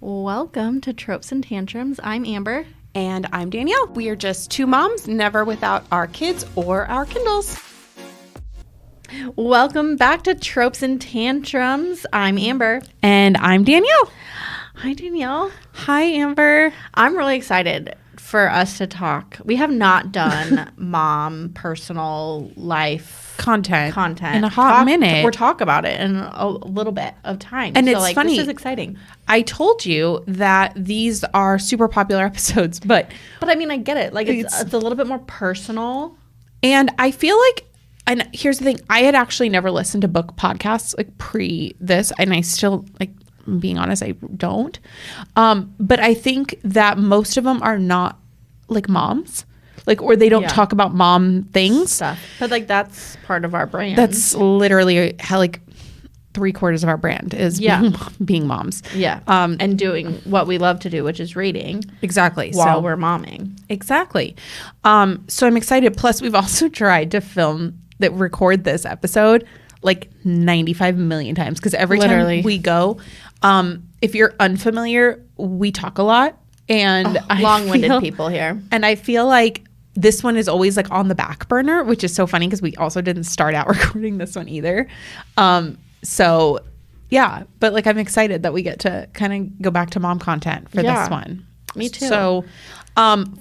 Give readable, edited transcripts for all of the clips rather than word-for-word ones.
Welcome to Tropes and Tantrums. I'm Amber. And I'm Danielle. We are just two moms, never without our kids or our Kindles. Welcome back to Tropes and Tantrums. I'm Amber. And I'm Danielle. Hi, Danielle. Hi, Amber. I'm really excited for us to talk. We have not done mom personal life content in a hot minute. Or talk about it in a little bit of time. And so, it's funny. This is exciting. I told you that these are super popular episodes, but I mean, I get it. Like it's a little bit more personal. And I feel like, and here's the thing, I had actually never listened to book podcasts like pre this, and I still, like, being honest, I don't. But I think that most of them are not like moms. Like, or they don't talk about mom things. Stuff. But like, that's part of our brand. That's literally how, like, 3/4 of our brand is being moms. Yeah. And doing what we love to do, which is reading. Exactly. While we're momming. Exactly. So I'm excited. Plus, we've also tried to record this episode like 95 million times. Because every time we go, if you're unfamiliar, we talk a lot. And long-winded people here. And I feel like this one is always like on the back burner, which is so funny because we also didn't start out recording this one either. So yeah, but like I'm excited that we get to kind of go back to mom content for this one. Me too. So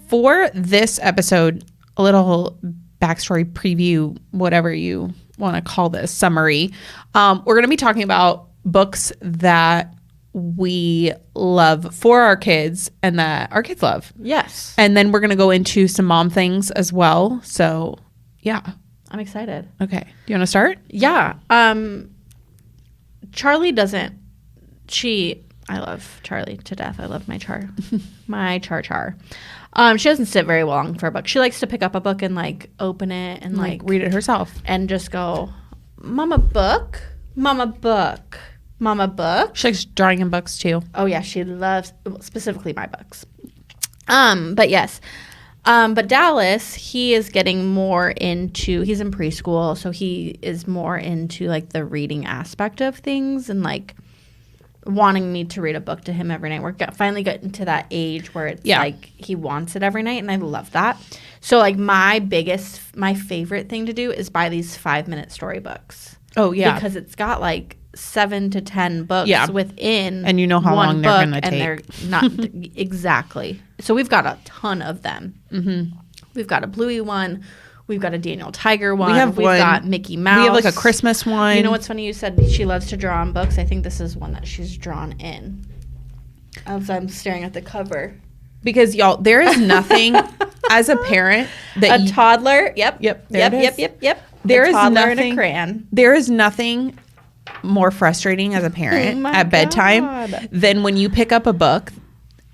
for this episode, a little backstory preview, whatever you want to call this, summary. We're going to be talking about books that we love for our kids and that our kids love. Yes. And then we're going to go into some mom things as well. So yeah. I'm excited. Okay. Do you want to start? Yeah. Charlie doesn't, I love Charlie to death. I love my Char. My Char. She doesn't sit very long for a book. She likes to pick up a book and like open it and like read it herself. And just go, Mama book, Mama book. Mama book. She likes drawing in books too. Oh yeah, she loves specifically my books. But yes. But Dallas, he is getting more into, he's in preschool, so he is more into like the reading aspect of things and like wanting me to read a book to him every night. We're finally getting to that age where it's like he wants it every night, and I love that. So like my favorite thing to do is buy these 5-minute storybooks. Oh yeah. Because it's got like 7 to 10 books within, and you know how long they're going to take. And they're not exactly. So we've got a ton of them. Mm-hmm. We've got a Bluey one. We've got a Daniel Tiger one. We've got Mickey Mouse. We have like a Christmas one. You know what's funny? You said she loves to draw on books. I think this is one that she's drawn in. As I'm staring at the cover. Because y'all, there is nothing as a parent that a toddler. Yep. Yep. There is nothing. And a crayon. There is nothing more frustrating as a parent at bedtime than when you pick up a book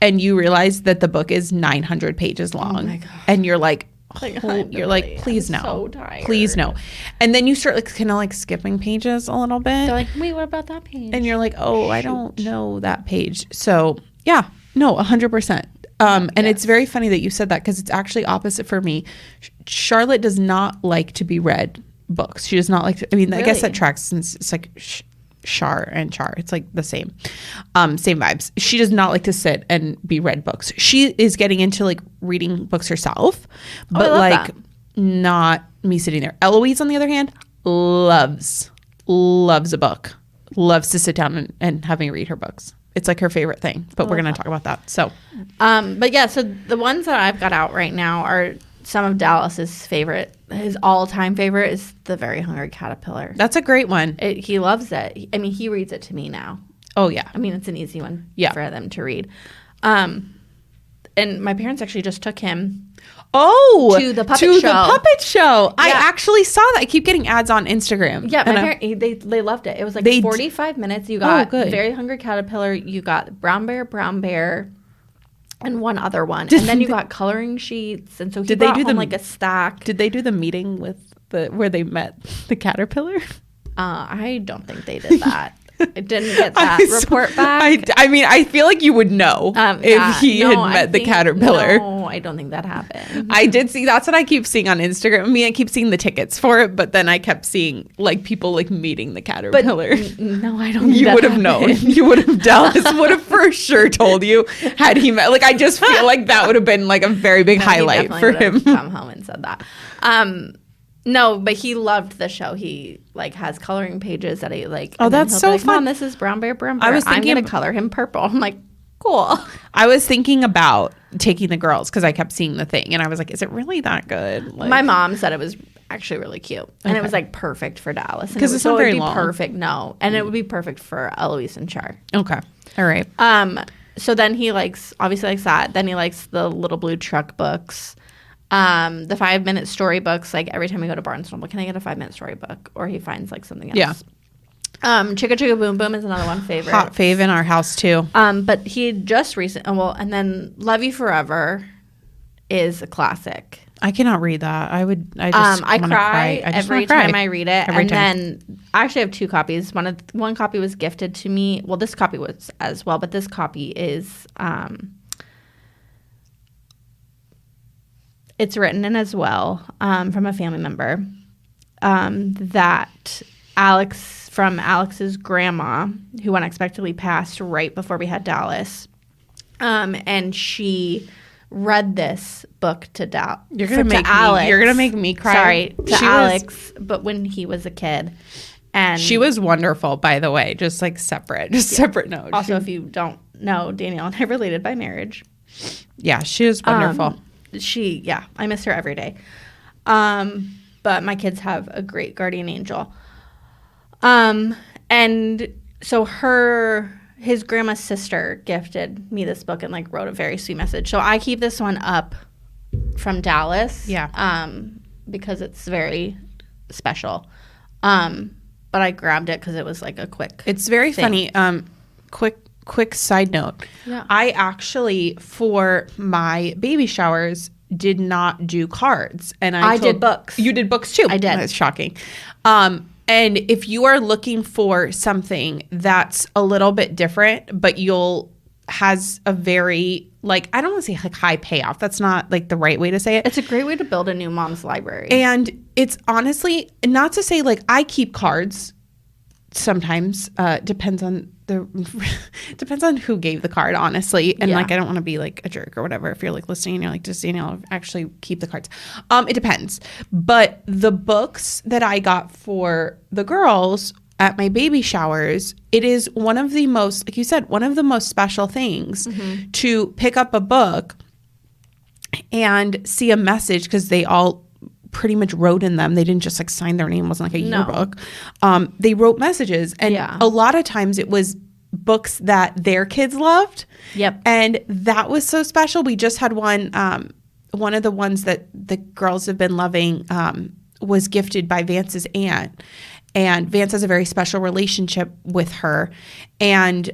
and you realize that the book is 900 pages long. Oh my God. And you're like, please no. So tired. Please no. And then you start like kind of like skipping pages a little bit. They're like, wait, what about that page? And you're like, I don't know that page. So yeah, no, 100%. And it's very funny that you said that because it's actually opposite for me. Charlotte does not like to be read books. She does not like to, I mean, really? I guess that tracks since it's like Char and Char. It's like the same vibes. She does not like to sit and be read books. She is getting into like reading books herself, but like not me sitting there. Eloise, on the other hand, loves a book. Loves to sit down and have me read her books. It's like her favorite thing, but we're going to talk about that. So, but yeah, so the ones that I've got out right now are some of Dallas's favorite. His all-time favorite is The Very Hungry Caterpillar. That's a great one. He loves it. I mean, he reads it to me now. Oh, yeah. I mean, it's an easy one for them to read. And my parents actually just took him to the puppet show. I actually saw that. I keep getting ads on Instagram. Yeah, my parents, they loved it. It was like 45 minutes. You got Very Hungry Caterpillar. You got Brown Bear, and one other one. And then you got coloring sheets. And so he brought home like a stack. Did they do the meeting with where they met the caterpillar? I don't think they did that. I didn't get that report back. I mean, I feel like you would know if he had met the caterpillar. No, I don't think that happened. I did see, that's what I keep seeing on Instagram. I mean, I keep seeing the tickets for it, but then I kept seeing like people like meeting the caterpillar. No, I don't think You would have known. You would have, Dallas would have for sure told you had he met. Like, I just feel like that would have been like a very big highlight for him. Come home and said that. No, but he loved the show. He like has coloring pages that he like. Oh, that's so fun. Mom, this is brown bear. I'm gonna color him purple. I'm like, cool. I was thinking about taking the girls because I kept seeing the thing, and I was like, is it really that good? Like, my mom said it was actually really cute, and it was like perfect for Dallas because it's not very long. Perfect, no, and it would be perfect for Eloise and Char. Okay, all right. So then he obviously likes that. Then he likes the Little Blue Truck books. The 5-minute storybooks, like every time we go to Barnes & Noble, can I get a 5-minute storybook? Or he finds like something else. Yeah. Chicka Chicka Boom Boom is another one favorite. Hot fave in our house too. But he just and then Love You Forever is a classic. I cannot read that. I cry every time I read it. Then I actually have 2 copies. One copy was gifted to me. Well, this copy was as well, but this copy is it's written in as well from a family member that Alex's grandma, who unexpectedly passed right before we had Dallas, and she read this book to Alex. You're gonna make me cry. Sorry, Alex, but when he was a kid, and she was wonderful, by the way. Just like separate notes. Also, if you don't know, Danielle and I related by marriage. Yeah, she was wonderful. I miss her every day. But my kids have a great guardian angel. And so his grandma's sister gifted me this book and like wrote a very sweet message. So I keep this one up from Dallas. Yeah. Because it's very special. But I grabbed it because it was like a quick. It's very thing. funny. Quick side note. Yeah. I actually, for my baby showers, did not do cards. And I did books. You did books too. I did. That's shocking. And if you are looking for something that's a little bit different, but has a very, like, I don't want to say like high payoff. That's not like the right way to say it. It's a great way to build a new mom's library. And it's honestly, not to say like I keep cards sometimes, depends on who gave the card, honestly. And like, I don't want to be like a jerk or whatever. If you're like listening and you're like, does Danielle actually keep the cards? It depends. But the books that I got for the girls at my baby showers, it is one of the most, like you said, one of the most special things to pick up a book and see a message, because they all pretty much wrote in them. They didn't just like sign their name. It wasn't like a yearbook. They wrote messages, and a lot of times it was books that their kids loved. Yep. And that was so special. We just had one of the ones that the girls have been loving was gifted by Vance's aunt, and Vance has a very special relationship with her, and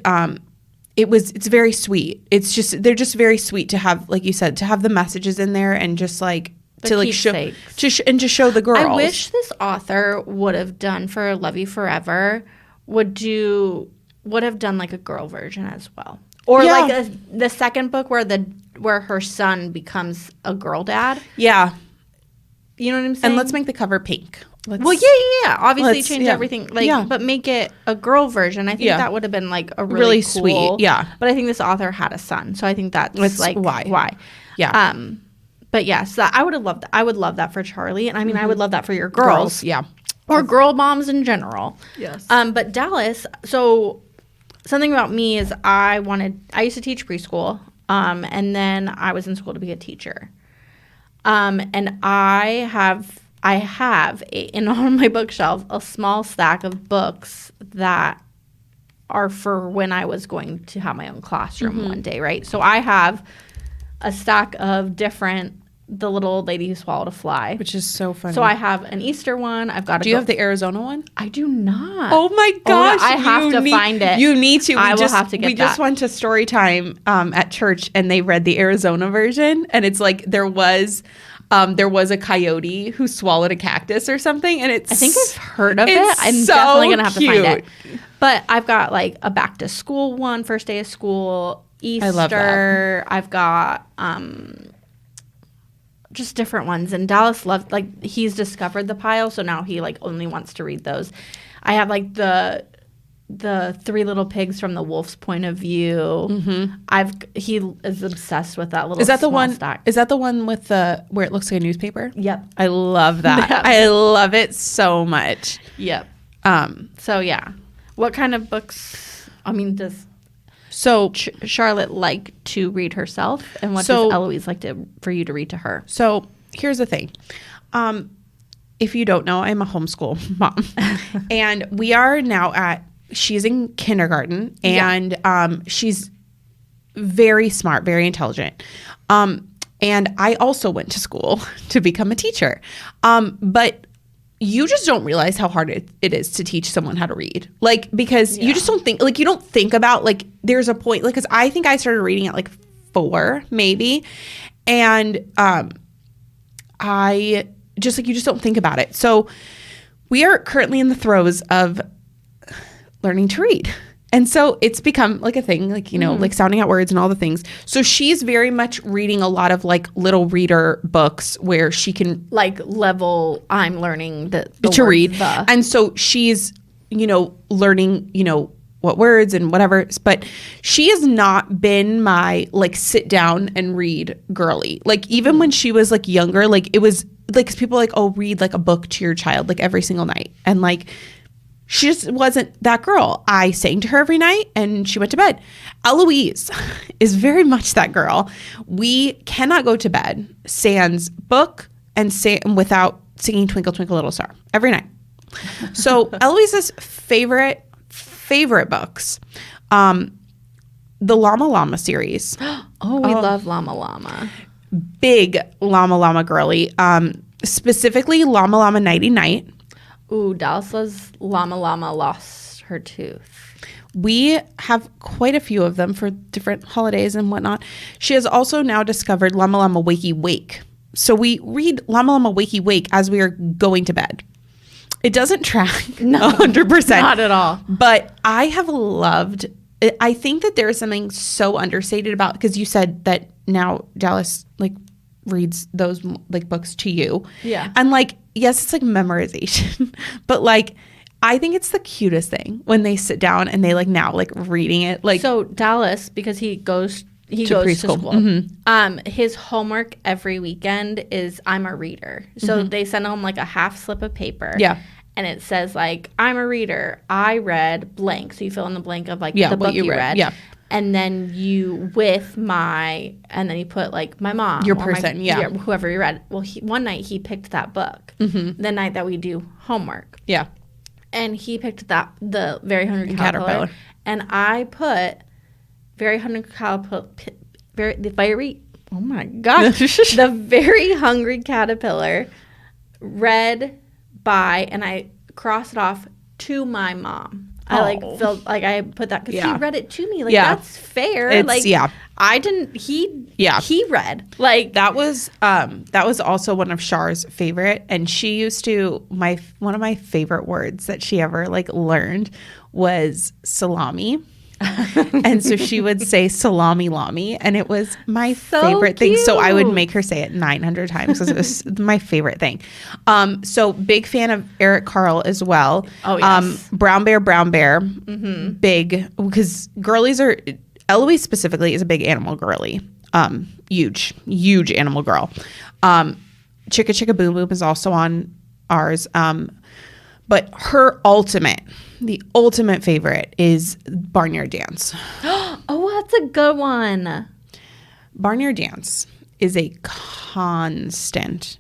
it's very sweet. They're just very sweet to have, like you said, to have the messages in there, and just like to like show the girls. I wish this author would have done for Love You Forever would have done like a girl version as well, or like the second book where her son becomes a girl dad. Yeah, you know what I'm saying. And let's make the cover pink. Yeah. Obviously, change everything, but make it a girl version. I think that would have been like a really cool, sweet. Yeah, but I think this author had a son, so I think that's like why. Yeah. But yes, I would have loved that. I would love that for Charlie, and I mean, I would love that for your girls. Yeah, or girl moms in general. Yes. But Dallas. So something about me is I used to teach preschool, and then I was in school to be a teacher. And I have in on my bookshelf a small stack of books that are for when I was going to have my own classroom one day, right? So I have a stack of the little old lady who swallowed a fly, which is so funny. So I have an Easter one. Do you have the Arizona one? I do not. Oh my gosh! I have to find it. You need to. I will have to get that. We just went to story time at church, and they read the Arizona version, and it's like there was There was a coyote who swallowed a cactus or something, and I think I've heard of it. I'm so definitely gonna have cute. to find it. But I've got like a back to school one, first day of school, Easter. I love that. I've got just different ones. And Dallas loved, like, he's discovered the pile, so now he like only wants to read those. I have like the Three Little Pigs from the wolf's point of view. He is obsessed with that little. Is that the small one? stack. Is that the one with the where it looks like a newspaper? Yep. I love that. Yep. I love it so much. Yep. So yeah, what kind of books? I mean, does Charlotte like to read herself, and what does Eloise like for you to read to her? So here's the thing. If you don't know, I'm a homeschool mom, and we are now she's in kindergarten, and she's very smart, very intelligent. And I also went to school to become a teacher. But you just don't realize how hard it is to teach someone how to read. Like, because you just don't think, like, you don't think about, like, there's a point, like, because I think I started reading at, like, 4, maybe. And I just, like, you just don't think about it. So we are currently in the throes of learning to read. And so it's become like a thing, like, you know, like sounding out words and all the things. So she's very much reading a lot of like little reader books where she can like level. I'm learning the to word, read. And so she's, you know, learning, you know, what words and whatever. But she has not been my like sit down and read girly. Like even when she was like younger, like it was like, 'cause people are like, oh, read like a book to your child like every single night. And like, she just wasn't that girl. I sang to her every night and she went to bed. Eloise is very much that girl. We cannot go to bed sans book and without singing Twinkle Twinkle Little Star every night. So Eloise's favorite books, the Llama series. Oh, we love Llama. Big Llama girly. Specifically Llama Nighty Night. Ooh, Dallas says Llama lost her tooth. We have quite a few of them for different holidays and whatnot. She has also now discovered Llama Wakey Wake. So we read Llama Wakey Wake as we are going to bed. It doesn't track 100%. Not at all. But I have loved it. I think that there is something so understated about, because you said that now Dallas like reads those like books to you. Yeah. And like, yes, it's like memorization, but like, I think it's the cutest thing when they sit down and they like now like reading it. Like, so Dallas, because he goes to school. His homework every weekend is I'm a reader. So they send him like a half slip of paper. Yeah. And it says like, I'm a reader. I read blank. So you fill in the blank of like the book you read. Yeah. And then you and then you put like my mom. Your person, whoever you read. Well, one night he picked that book. The night that we do homework. Yeah. And he picked the Very Hungry Caterpillar. And I put Very Hungry Caterpillar, oh my gosh, the Very Hungry Caterpillar, read by, and I crossed it off to my mom. I like felt like I put that because he read it to me. Like that's fair. I didn't. He read like that was also one of Char's favorite, and she used to one of my favorite words that she ever like learned was salami. And so she would say salami lami, and it was my favorite thing. So I would make her say it 900 times because it was my favorite thing. So big fan of Eric Carle as well. Oh yes. Brown Bear. Big, because girlies are, Eloise specifically is a big animal girly. Huge animal girl. Chicka Boom Boom is also on ours. But her the ultimate favorite is Barnyard Dance. Oh, that's a good one. Barnyard Dance is a constant,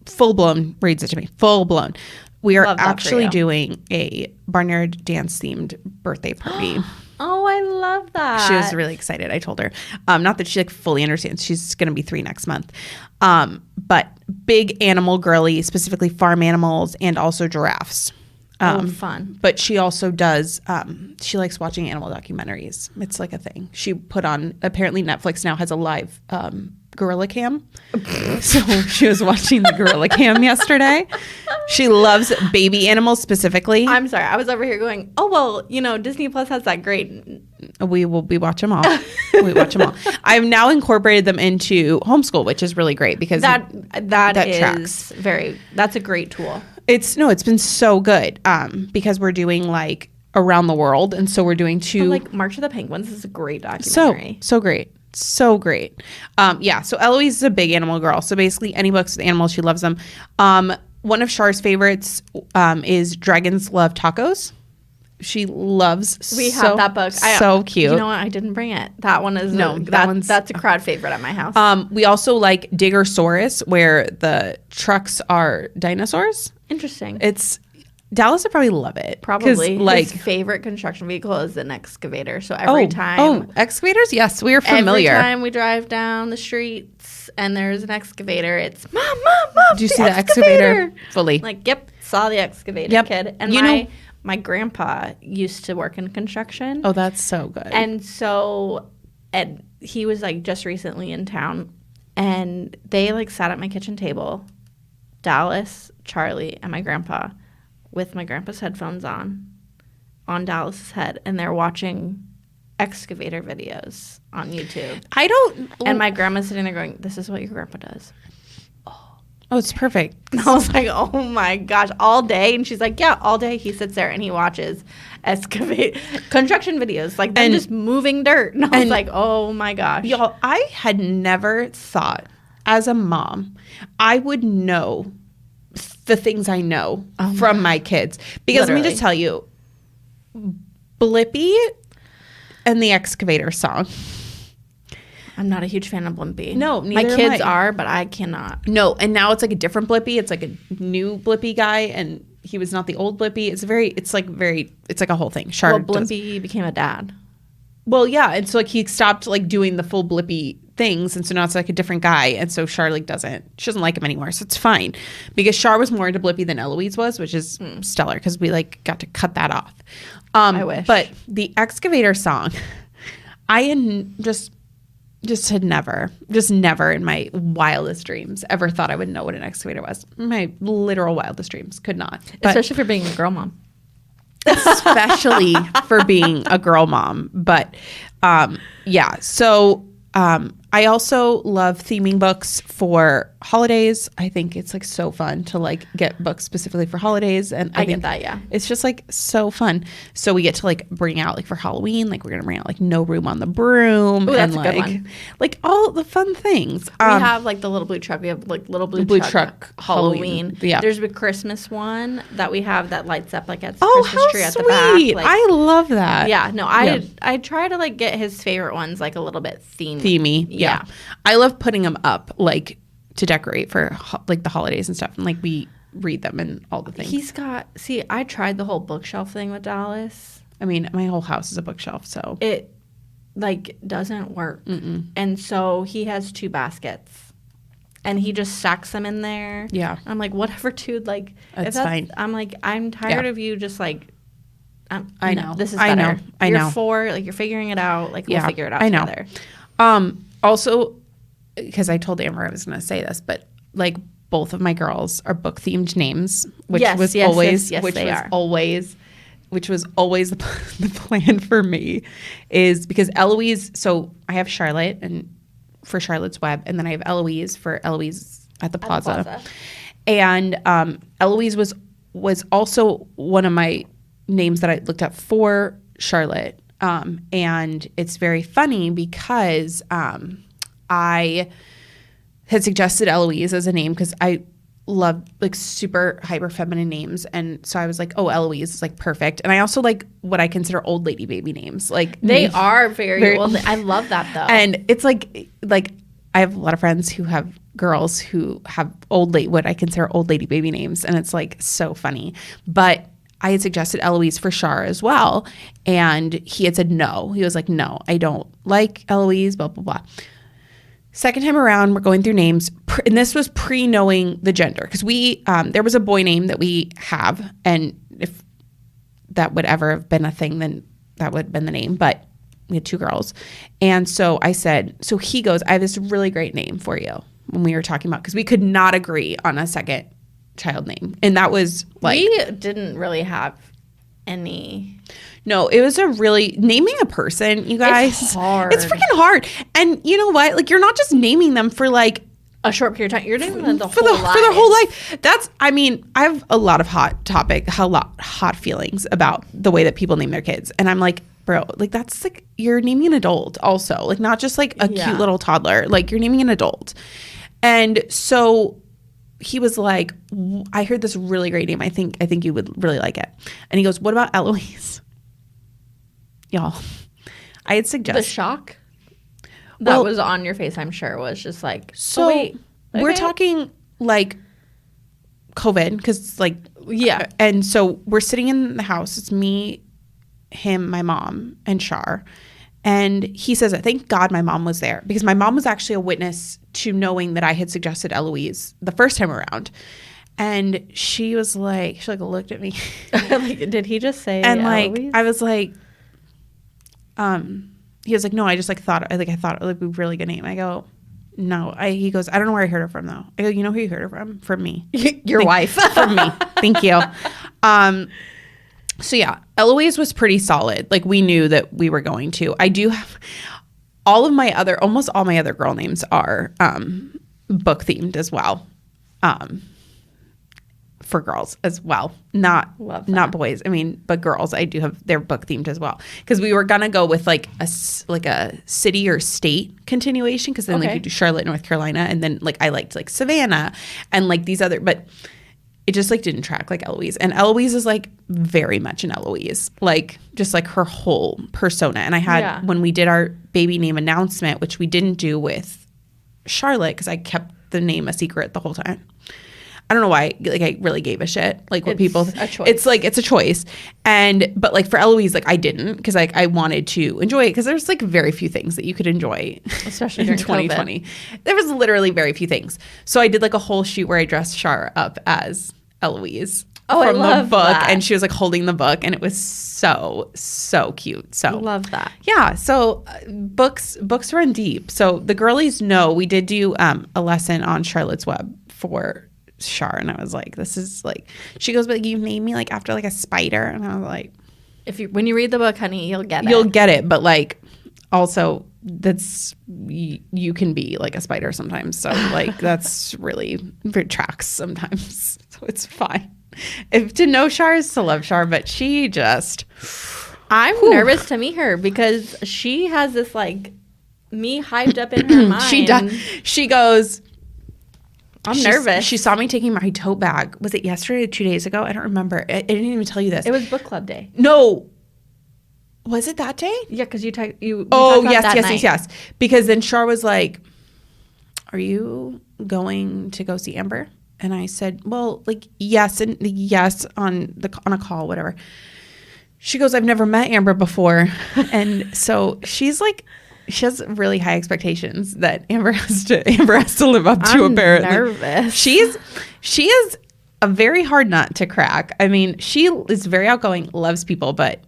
full-blown, reads it to me, full-blown. We are actually doing a Barnyard Dance themed birthday party. Oh, I love that. She was really excited. I told her. Not that she like fully understands. She's going to be 3 next month. But big animal girly, specifically farm animals and also giraffes. Fun. But she also does, she likes watching animal documentaries. It's like a thing. She put on, apparently Netflix now has a live gorilla cam. So she was watching the gorilla cam yesterday. She loves baby animals specifically. I'm sorry. I was over here going, oh, well, Disney Plus has that great. We watch them all. We watch them all. I've now incorporated them into homeschool, which is really great because that is tracks. That's a great tool. It's been so good because we're doing like around the world. And so we're doing two. But like March of the Penguins is a great documentary. So great. So great. So Eloise is a big animal girl. So basically any books with animals, she loves them. One of Char's favorites is Dragons Love Tacos. She loves. We have that book. So cute. You know what? I didn't bring it. That one is that's a crowd favorite at my house. We also like Diggersaurus, where the trucks are dinosaurs. Interesting. Dallas would probably love it. Probably. Like, his favorite construction vehicle is an excavator. So every time. Oh, excavators? Yes, we are familiar. Every time we drive down the streets and there's an excavator, it's Mom. Do you see the excavator? Fully. Like, yep, saw the excavator, kid. And my grandpa used to work in construction. Oh, that's so good. And so he was like just recently in town and they like sat at my kitchen table, Dallas, Charlie, and my grandpa, with my grandpa's headphones on Dallas's head, and they're watching excavator videos on YouTube. And my grandma's sitting there going, this is what your grandpa does. Oh, it's perfect. And I was like, oh my gosh, all day? And she's like, yeah, all day he sits there and he watches construction videos, like them just moving dirt. And I was like, oh my gosh. Y'all, I had never thought as a mom I would know the things I know from my kids. Because Let me just tell you, Blippi and the excavator song. I'm not a huge fan of Blimpie. No, neither my kids are, but I cannot. No, and now it's like a different Blippi. It's like a new Blippi guy, and he was not the old Blippi. It's like a whole thing. Well, Blimpie became a dad. Well, yeah, and so like he stopped like doing the full Blippi things, and so now it's like a different guy, and so Char she doesn't like him anymore, so it's fine because Char was more into Blippi than Eloise was, which is stellar because we like got to cut that off. I wish. But the excavator song, I had never in my wildest dreams ever thought I would know what an excavator was. My literal wildest dreams could not. Especially for being a girl mom. Especially for being a girl mom. But so I also love theming books for holidays. I think it's like so fun to like get books specifically for holidays, and I get that. Yeah, it's just like so fun. So we get to like bring out like for Halloween, like we're gonna bring out like No Room on the Broom. Ooh, that's and a good one. Like all the fun things. We have like the little blue truck. We have like little blue truck Halloween. Yeah, there's a Christmas one that we have that lights up like at the Christmas Christmas tree sweet. At the back. Like, I love that. Yeah, no, I try to like get his favorite ones like a little bit themey. Yeah. I love putting them up like to decorate for like the holidays and stuff, and like we read them and all the things. I tried the whole bookshelf thing with Dallas. I mean, my whole house is a bookshelf, so it like doesn't work. Mm-mm. And so he has 2 baskets and he just stacks them in there. Yeah. I'm like, whatever, dude, like that's fine. I'm like, I'm tired of you just like I know. This is better. I know. You're 4, like you're figuring it out. Like we'll figure it out together. Also, because I told Amber I was going to say this, but like both of my girls are book themed names, which was always the plan for me, is because Eloise. So I have Charlotte and for Charlotte's Web, and then I have Eloise for Eloise at the Plaza. And Eloise was also one of my names that I looked up for Charlotte. And it's very funny because I had suggested Eloise as a name because I love like super hyper feminine names, and so I was like, oh, Eloise is like perfect. And I also like what I consider old lady baby names. Like they are very old. I love that though. And it's like I have a lot of friends who have girls who have what I consider old lady baby names, and it's like so funny. But I had suggested Eloise for Char as well, and he had said no. He was like, no, I don't like Eloise, blah, blah, blah. Second time around, we're going through names, and this was pre-knowing the gender, because there was a boy name that we have, and if that would ever have been a thing, then that would have been the name. But we had 2 girls. And so I said, so he goes, I have this really great name for you, when we were talking about, because we could not agree on a second child name. And that was like, we didn't really have any. No, it was naming a person, you guys. It's hard. It's freaking hard. And you know what? Like, you're not just naming them for like a short period of time. You're naming them for their whole life. I have a lot of hot feelings about the way that people name their kids. And I'm like, bro, like, that's like, you're naming an adult also. Like, not just like a cute little toddler. Like, you're naming an adult. And so he was like, I heard this really great name. I think you would really like it. And he goes, what about Eloise? Y'all, I had suggested. The shock that was on your face, I'm sure, was just like, so wait. Okay. We're talking like COVID, because like, yeah. And so we're sitting in the house. It's me, him, my mom, and Shar. And he says, thank God my mom was there, because my mom was actually a witness to knowing that I had suggested Eloise the first time around. And she was like, she like looked at me. Like, did he just say and Eloise? Like, I was like, he was like, no, I just like thought like a really good name. I go, no. He goes, I don't know where I heard her from though. I go, you know who you heard her from? From me. Your wife. From me. Thank you. So yeah, Eloise was pretty solid. Like, we knew that we were going to. I do have almost all my other girl names are book themed as well. For girls as well, not boys. I mean, but girls, I do have, they're book themed as well, because we were gonna go with like a city or state continuation, because then like you do Charlotte, North Carolina, and then like I liked like Savannah and like these other, but it just like didn't track like Eloise. And Eloise is like very much an Eloise, like just like her whole persona. And I had when we did our baby name announcement, which we didn't do with Charlotte because I kept the name a secret the whole time. I don't know why. Like, I really gave a shit. Like, what people. A choice. It's like, it's a choice. But like for Eloise, like I didn't, because like I wanted to enjoy it, because there's like very few things that you could enjoy, especially in during 2020. COVID. There was literally very few things. So I did like a whole shoot where I dressed Shar up as Eloise from the book, and she was like holding the book, and it was so cute. So love that. Yeah. So books run deep. So the girlies know we did do a lesson on Charlotte's Web for Shar, and I was like, this is like, she goes, but you named me like after like a spider, and I was like, when you read the book, honey, you'll get it, but like also that's you can be like a spider sometimes, so like that's really, it tracks sometimes, so it's fine. If to know Shar is to love Shar, but she just, I'm nervous to meet her, because she has this like me hyped up in her mind. She does. She goes, I'm nervous. She saw me taking my tote bag. Was it yesterday or 2 days ago? I don't remember. I didn't even tell you this. It was book club day. No. Was it that day? Yeah, because you oh, yes. Because then Shar was like, are you going to go see Amber? And I said, well, like, yes, and yes on a call, whatever. She goes, I've never met Amber before. And so she's like, she has really high expectations that Amber has to live up to. I'm apparently. Nervous. She is a very hard nut to crack. I mean, she is very outgoing, loves people, but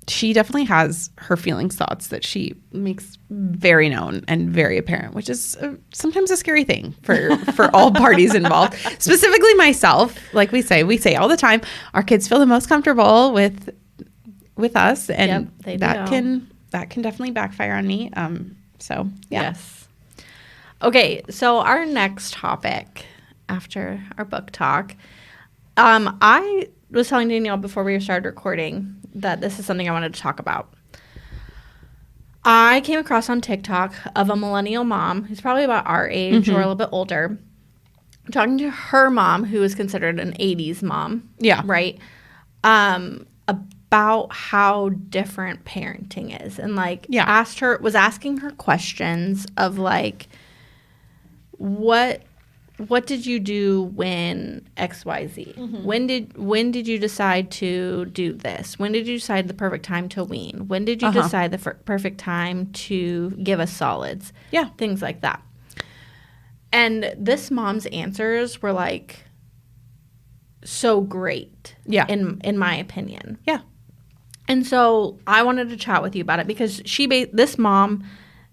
she definitely has her feelings, thoughts that she makes very known and very apparent, which is sometimes a scary thing for all parties involved, specifically myself. Like we say all the time, our kids feel the most comfortable with us, and that can definitely backfire on me. So yeah. Yes. Okay, so our next topic after our book talk, I was telling Danielle before we started recording that this is something I wanted to talk about. I came across on TikTok of a millennial mom who's probably about our age or a little bit older, talking to her mom, who is considered an 80s mom. Yeah. Right? About how different parenting is, and like was asking her questions of like, what did you do when XYZ? When did you decide to do this? When did you decide the perfect time to wean? When did you decide the perfect time to give us solids? Yeah. Things like that. And this mom's answers were like so great. Yeah. In my opinion. Yeah. And so I wanted to chat with you about it because this mom,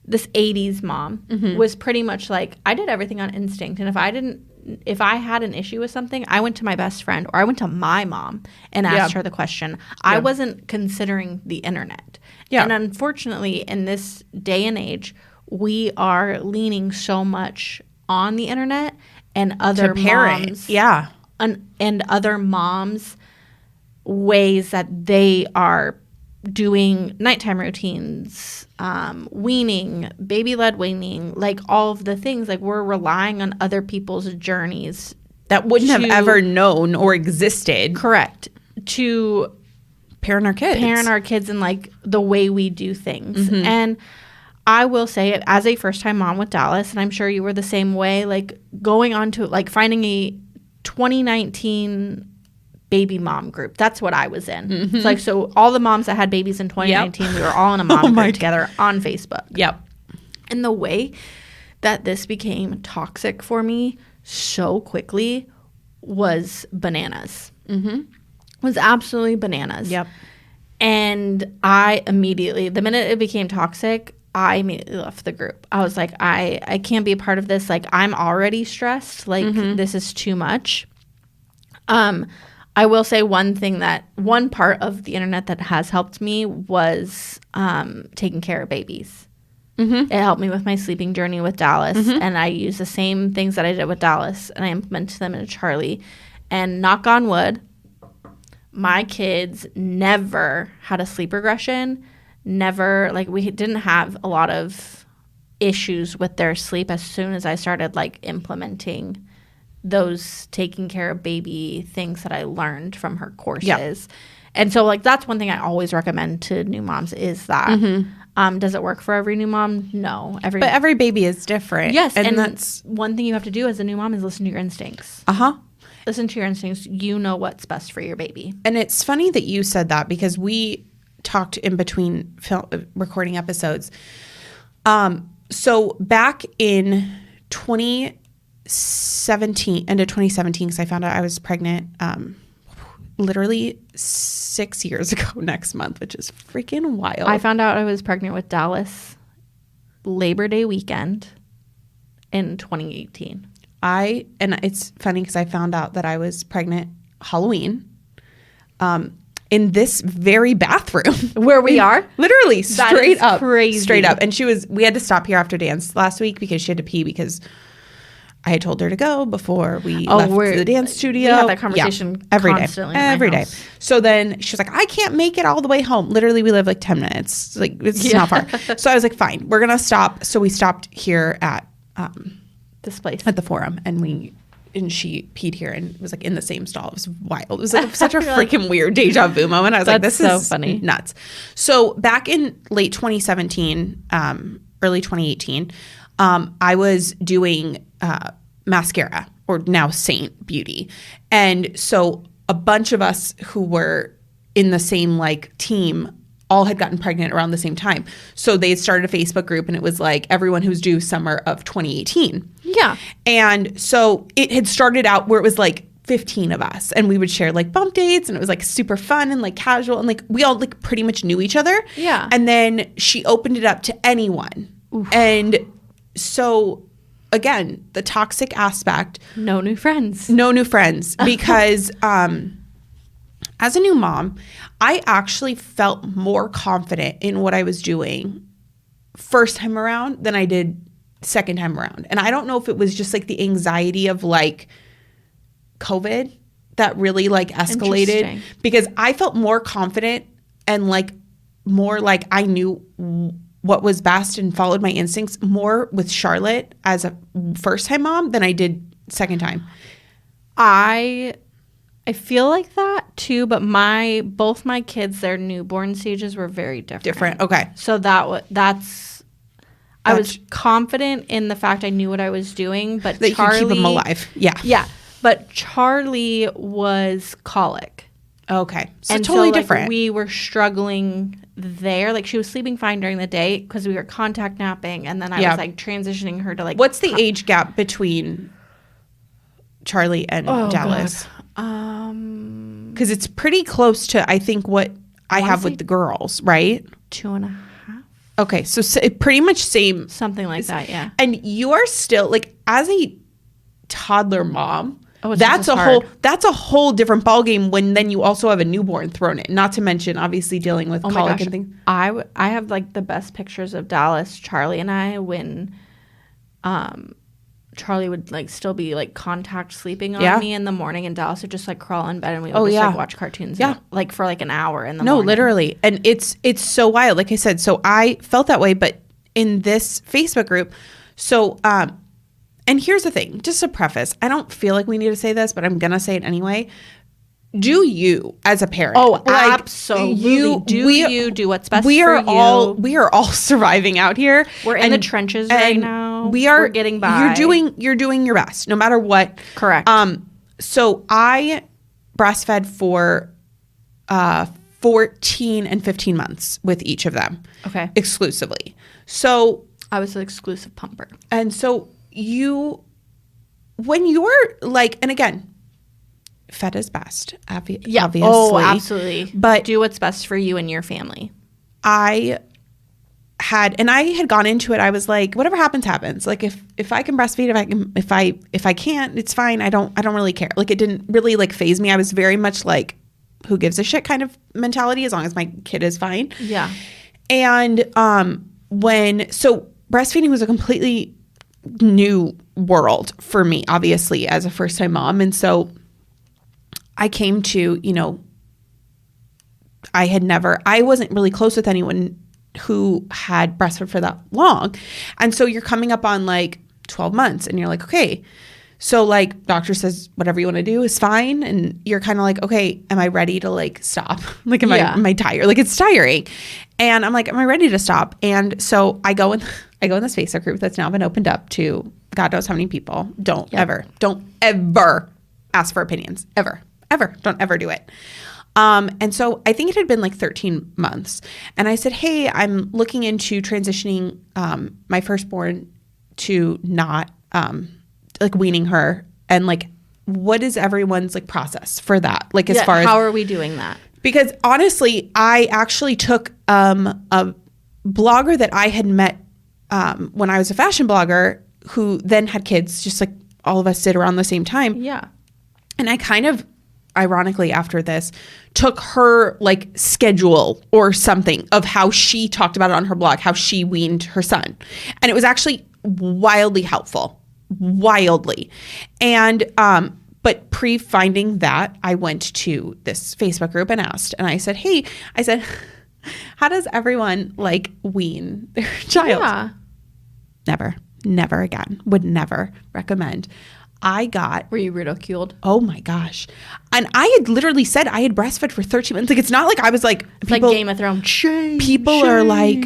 this 80s mom, was pretty much like, I did everything on instinct. And if I had an issue with something, I went to my best friend or I went to my mom and asked her the question. I wasn't considering the internet. And unfortunately, in this day and age, we are leaning so much on the internet and other moms. Yeah. And other moms' ways that they are doing nighttime routines, weaning, baby-led weaning, like all of the things. Like we're relying on other people's journeys that wouldn't have ever known or existed. Correct. To parent our kids in like the way we do things. And I will say it as a first-time mom with Dallas, and I'm sure you were the same way, like going on to like finding a 2019 baby mom group. That's what I was in. It's like, so all the moms that had babies in 2019, we were all in a mom group together on Facebook. And the way that this became toxic for me so quickly was bananas. Was absolutely bananas. And I immediately, the minute it became toxic, I immediately left the group. I was like, I can't be a part of this. Like, I'm already stressed. Like, this is too much. I will say one part of the internet that has helped me was taking care of babies. It helped me with my sleeping journey with Dallas. And I used the same things that I did with Dallas, and I implemented them into Charlie. And knock on wood, my kids never had a sleep regression. Never, like, we didn't have a lot of issues with their sleep as soon as I started, like, implementing those taking care of baby things that I learned from her courses. And so, like, that's one thing I always recommend to new moms is that. Does it work for every new mom? No. But every baby is different. Yes, and that's one thing you have to do as a new mom is listen to your instincts. Listen to your instincts. You know what's best for your baby. And it's funny that you said that because we talked in between recording episodes. So back in 2017, end of 2017, because I found out I was pregnant literally 6 years ago next month, which is freaking wild. I found out I was pregnant with Dallas Labor Day weekend in 2018. And it's funny because I found out that I was pregnant Halloween. In this very bathroom where we are, literally straight up, crazy. Straight up. And we had to stop here after dance last week because she had to pee because I had told her to go before we left the dance studio. We have that conversation constantly every day. So then she was like, I can't make it all the way home. Literally, we live like 10 minutes. Like, it's not far. So I was like, fine, we're going to stop. So we stopped here at this place at the Forum, and she peed here and was like in the same stall. It was wild. It was like such a freaking weird deja vu moment. I was like, this is so funny. Nuts. So back in late 2017, early 2018, I was doing mascara, or now Saint Beauty. And so a bunch of us who were in the same like team all had gotten pregnant around the same time. So they started a Facebook group, and it was like everyone who's due summer of 2018. Yeah. And so it had started out where it was like 15 of us, and we would share like bump dates, and it was like super fun and like casual, and like we all like pretty much knew each other. Yeah. And then she opened it up to anyone. Oof. And so again, the toxic aspect. No new friends. Because as a new mom, I actually felt more confident in what I was doing first time around than I did second time around. And I don't know if it was just like the anxiety of like COVID that really like escalated, because I felt more confident and like more like I knew what was best and followed my instincts more with Charlotte as a first time mom than I did second time. I feel like that too, but both my kids, their newborn stages were very different. Okay. So I was confident in the fact I knew what I was doing, but that Charlie, you could keep them alive. Yeah. Yeah. But Charlie was colic. Okay. So totally different. We were struggling there. Like, she was sleeping fine during the day because we were contact napping, and then I was like transitioning her to like. What's the age gap between Charlie and Dallas? God. Because it's pretty close to, I think, what I have with the girls, right? 2.5. Okay, so pretty much same. Something like that, yeah. And you are still, like, as a toddler mom, that's a whole different ballgame when then you also have a newborn thrown in. Not to mention, obviously, dealing with colic and things. I have, like, the best pictures of Dallas, Charlie, and I when Charlie would, like, still be, like, contact sleeping on me in the morning, and Dallas would just, like, crawl in bed, and we would just like, watch cartoons like, for, like, an hour in the morning. No, literally. And it's so wild. Like I said, so I felt that way, but in this Facebook group, so and here's the thing, just to preface, I don't feel like we need to say this, but I'm going to say it anyway. Do you, as a parent? Oh, like, absolutely. You do what's best for you. We are all surviving out here. We're in the trenches right now. We're getting by. You're doing your best, no matter what. Correct. So I breastfed for 14 and 15 months with each of them. Okay. Exclusively. So I was an exclusive pumper. And so when you're like, and again, fed is best, obviously. Oh, absolutely. But do what's best for you and your family. I had gone into it. I was like, whatever happens, happens. Like if I can breastfeed, if I can't, it's fine. I don't really care. Like it didn't really like faze me. I was very much like, who gives a shit kind of mentality as long as my kid is fine. Yeah. And so breastfeeding was a completely new world for me, obviously, as a first time mom. And so I came to, I wasn't really close with anyone who had breastfed for that long. And so you're coming up on like 12 months and you're like, okay, so like doctor says, whatever you want to do is fine. And you're kind of like, okay, am I ready to like stop? Like, am I tired? Like it's tiring. And I'm like, am I ready to stop? And so I go in this Facebook group that's now been opened up to God knows how many people. Don't ever ask for opinions. Ever. Don't ever do it. And so I think it had been like 13 months. And I said, hey, I'm looking into transitioning my firstborn to not like weaning her. And like, what is everyone's like process for that? Like as far as how are we doing that? Because honestly, I actually took a blogger that I had met when I was a fashion blogger who then had kids, just like all of us did around the same time. Yeah. And I kind of, ironically after this, took her like schedule or something of how she talked about it on her blog, how she weaned her son. And it was actually wildly helpful. Wildly. And, but pre-finding that, I went to this Facebook group and asked, and I said, hey, how does everyone like wean their child? Yeah. Never again. Would never recommend. Were you ridiculed? Oh my gosh. And I had literally said I had breastfed for 13 months. Like, it's not like I was like, it's people, like Game of Thrones. Shame. Are like,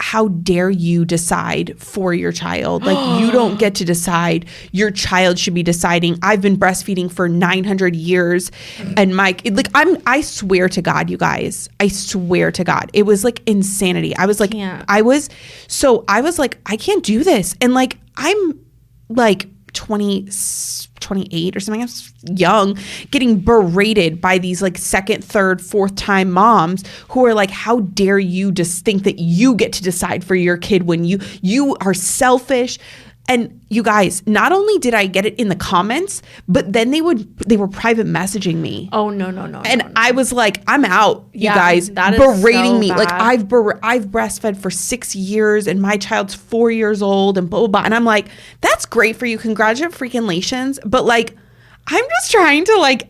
how dare you decide for your child? Like, you don't get to decide. Your child should be deciding. I've been breastfeeding for 900 years. And I swear to God, you guys, I swear to God, it was like insanity. I was like, I was like, I can't do this. And like, I'm like 28 or something. I was young, getting berated by these like second, third, fourth time moms who are like, how dare you just think that you get to decide for your kid when you are selfish. And you guys, not only did I get it in the comments, but then they were private messaging me. Oh, no. And I was like, I'm out, you guys, that berating so me. Bad. Like I've breastfed for 6 years and my child's 4 years old and blah, blah, blah. And I'm like, that's great for you. Congratulations. But like, I'm just trying to like,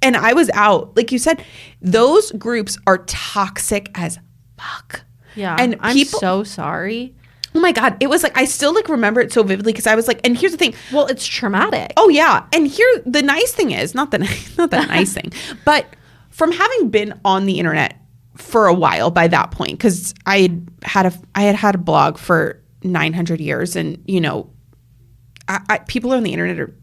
and I was out. Like you said, those groups are toxic as fuck. Yeah. And I'm so sorry. Oh my God. It was like, I still like remember it so vividly because I was like, and here's the thing. Well, it's traumatic. Oh yeah. And here, the nice thing is, not the nice thing, but from having been on the internet for a while by that point, because I had had a blog for 900 years and, people on the internet are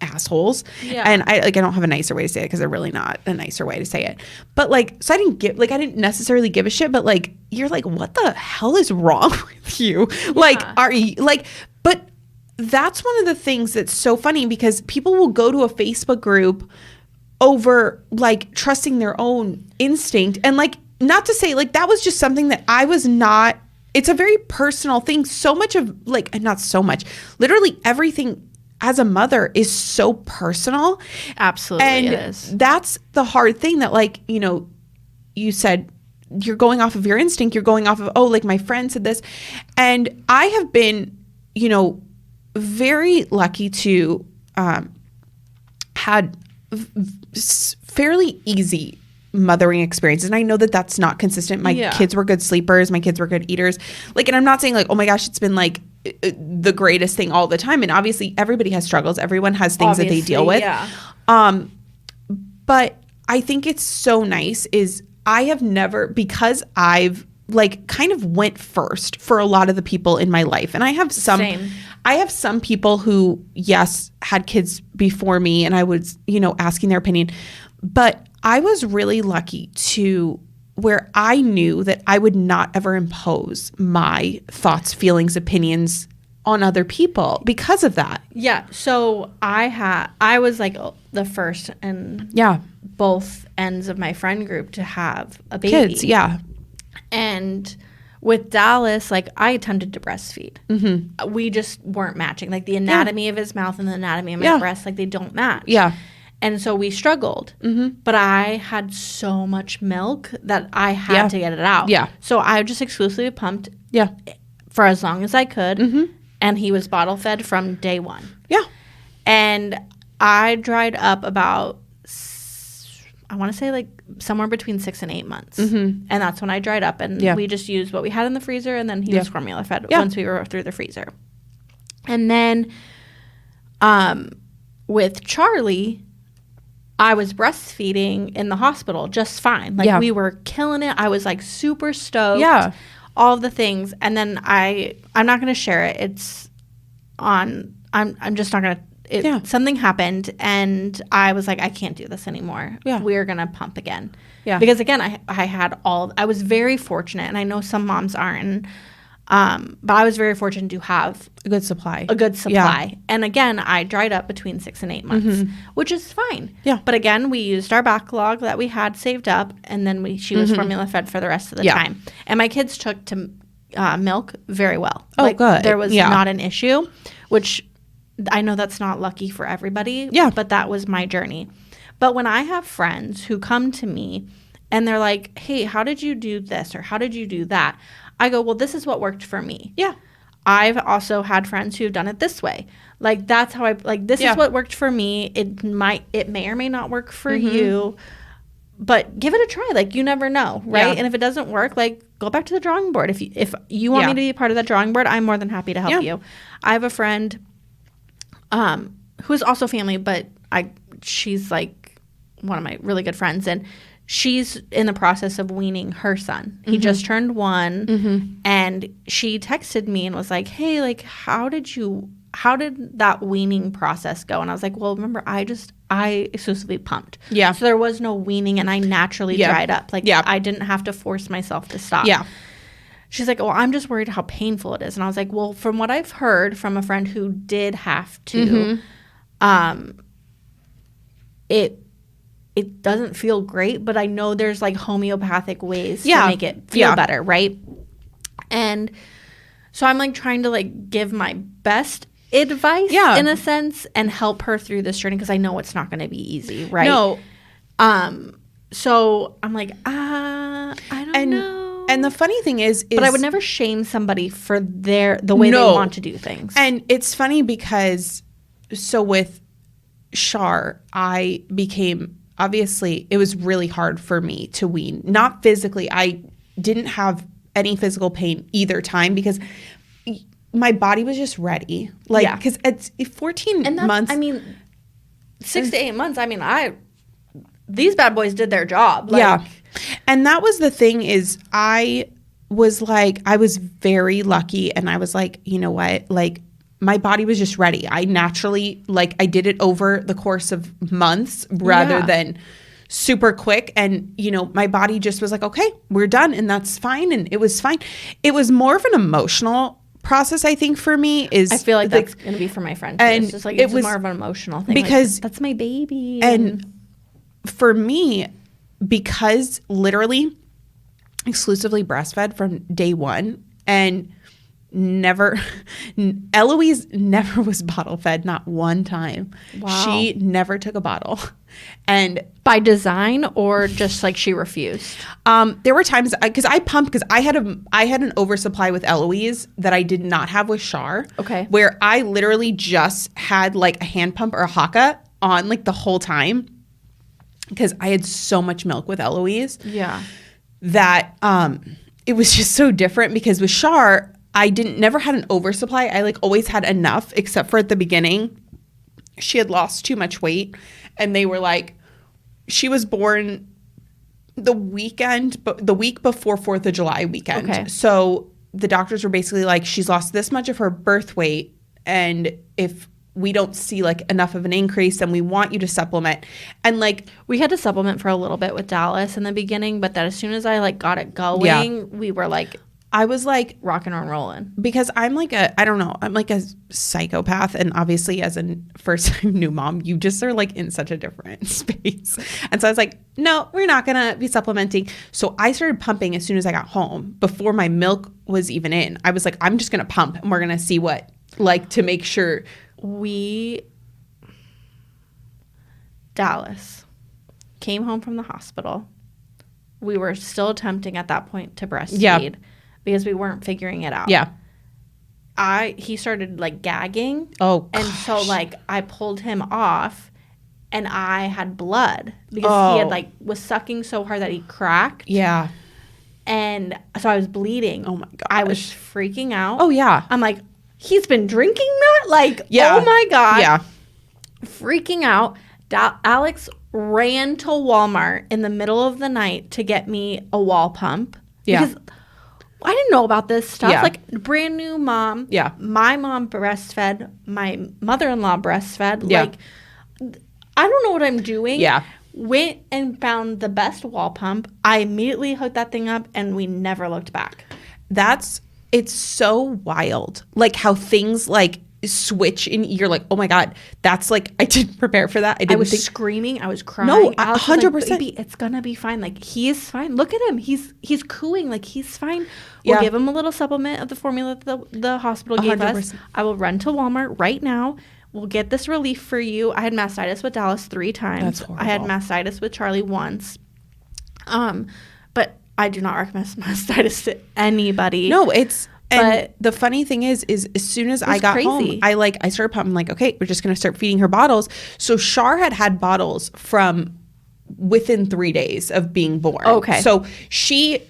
assholes. Yeah. And I don't have a nicer way to say it because they're really not a nicer way to say it. But like, so I didn't necessarily give a shit, but like, you're like, what the hell is wrong with you? Yeah. Like, are you like, but that's one of the things that's so funny because people will go to a Facebook group over like trusting their own instinct. And like, not to say like that was just something that I was not, it's a very personal thing. So much of like, not so much, literally everything as a mother is so personal. Absolutely. And it is. that's the hard thing that like, you know, you said you're going off of your instinct. You're going off of, oh, like my friend said this. And I have been, you know, very lucky to had fairly easy mothering experiences. And I know that that's not consistent. My kids were good sleepers. My kids were good eaters. Like, and I'm not saying like, oh my gosh, it's been like the greatest thing all the time. And obviously everybody has struggles. Everyone has things that they deal with. Yeah. But I think it's so nice is I have never, because I've like kind of went first for a lot of the people in my life. And I have some people who, yes, had kids before me and I was, you know, asking their opinion. But I was really lucky to where I knew that I would not ever impose my thoughts, feelings, opinions on other people because of that. Yeah. So I was like the first and both ends of my friend group to have a baby. Kids, yeah. And with Dallas, like I attempted to breastfeed. Mm-hmm. We just weren't matching. Like the anatomy of his mouth and the anatomy of my breast, like they don't match. Yeah. And so we struggled. Mm-hmm. But I had so much milk that I had to get it out. Yeah. So I just exclusively pumped for as long as I could. Mm-hmm. And he was bottle fed from day one. Yeah. And I dried up about, I want to say like somewhere between 6 and 8 months. Mm-hmm. And that's when I dried up. And we just used what we had in the freezer. And then he was formula fed once we were through the freezer. And then with Charlie, I was breastfeeding in the hospital just fine. Like we were killing it. I was like super stoked. Yeah. All of the things. And then I'm not going to share it. It's on, I'm just not going to, something happened and I was like, I can't do this anymore. Yeah. We're going to pump again. Yeah. Because again, I was very fortunate, and I know some moms aren't, but I was very fortunate to have a good supply. Yeah. And again, I dried up between 6 and 8 months, which is fine. Yeah. But again, we used our backlog that we had saved up, and then she was formula fed for the rest of the time. And my kids took to milk very well. Oh, like, good. There was not an issue, which I know that's not lucky for everybody. Yeah. But that was my journey. But when I have friends who come to me and they're like, hey, how did you do this? Or how did you do that? I go, well, this is what worked for me. Yeah. I've also had friends who've done it this way. Like, that's how this is what worked for me. It may or may not work for you, but give it a try. Like, you never know, right? Yeah. And if it doesn't work, like, go back to the drawing board. If you want me to be a part of that drawing board, I'm more than happy to help you. I have a friend who's also family, but she's like one of my really good friends, and she's in the process of weaning her son. He just turned 1, and she texted me and was like, hey, like, how did that weaning process go? And I was like, well, remember, I exclusively pumped. Yeah. So there was no weaning, and I naturally dried up. Like, I didn't have to force myself to stop. Yeah. She's like, well, I'm just worried how painful it is. And I was like, well, from what I've heard from a friend who did have to, it doesn't feel great, but I know there's like homeopathic ways to make it feel better, right? And so I'm like trying to like give my best advice in a sense and help her through this journey, because I know it's not going to be easy, right? No. So I'm like, I don't know. And the funny thing is but I would never shame somebody for the way they want to do things. And it's funny because so with Shar, I became, obviously, it was really hard for me to wean. Not physically. I didn't have any physical pain either time because my body was just ready. Like, because it's 14 months. I mean, 6 to 8 months. I mean, these bad boys did their job. Like, and that was the thing is I was very lucky, and I was like, you know what? Like, my body was just ready. I naturally, like, I did it over the course of months rather than super quick. And, you know, my body just was like, okay, we're done. And that's fine. And it was fine. It was more of an emotional process, I think, for me. I feel like that's going to be for my friend too. And it's just like, it's more of an emotional thing. Because like, that's my baby. And for me, because literally exclusively breastfed from day one, and Eloise never was bottle fed, not one time. Wow. She never took a bottle. And by design, or just like she refused? There were times because I pumped, because I had an oversupply with Eloise that I did not have with Char. Okay. Where I literally just had like a hand pump or a Haka on like the whole time, because I had so much milk with Eloise. Yeah. That it was just so different, because with Char, I never had an oversupply. I like always had enough, except for at the beginning. She had lost too much weight, and they were like, she was born the week before 4th of July weekend. Okay. So the doctors were basically like, she's lost this much of her birth weight, and if we don't see like enough of an increase, then we want you to supplement. And like, we had to supplement for a little bit with Dallas in the beginning, but that as soon as I like got it going, we were like, I was like rocking and rolling, because I'm like I'm like a psychopath. And obviously as a first time new mom, you just are like in such a different space. And so I was like, no, we're not going to be supplementing. So I started pumping as soon as I got home, before my milk was even in. I was like, I'm just going to pump, and we're going to see what, like, to make sure. Dallas came home from the hospital. We were still attempting at that point to breastfeed. Yeah. Because we weren't figuring it out. Yeah. He started like gagging. Oh, and so like I pulled him off, and I had blood because he had like was sucking so hard that he cracked. Yeah. And so I was bleeding. Oh my gosh. I was freaking out. Oh yeah. I'm like, he's been drinking that? Like, yeah. Oh my God. Yeah. Freaking out. Alex ran to Walmart in the middle of the night to get me a wall pump. Yeah. Because I didn't know about this stuff. Yeah. Like, brand new mom. Yeah. My mom breastfed. My mother-in-law breastfed. Yeah. Like, I don't know what I'm doing. Yeah. Went and found the best wall pump. I immediately hooked that thing up, and we never looked back. It's so wild. Like how things like switch, and you're like, oh my God, that's like, I didn't prepare for that. I was screaming. I was crying. No, 100%. Like, baby, it's gonna be fine. Like, he is fine. Look at him. He's cooing. Like, he's fine. We'll give him a little supplement of the formula that the hospital gave 100%. us. I will run to Walmart right now. We'll get this relief for you. I had mastitis with Dallas 3 times. That's horrible. I had mastitis with Charlie once. But I do not recommend mastitis to anybody. No, and the funny thing is as soon as I got crazy. home, I started pumping. I'm like, okay, we're just going to start feeding her bottles. So Char had bottles from within 3 days of being born. Okay. So she,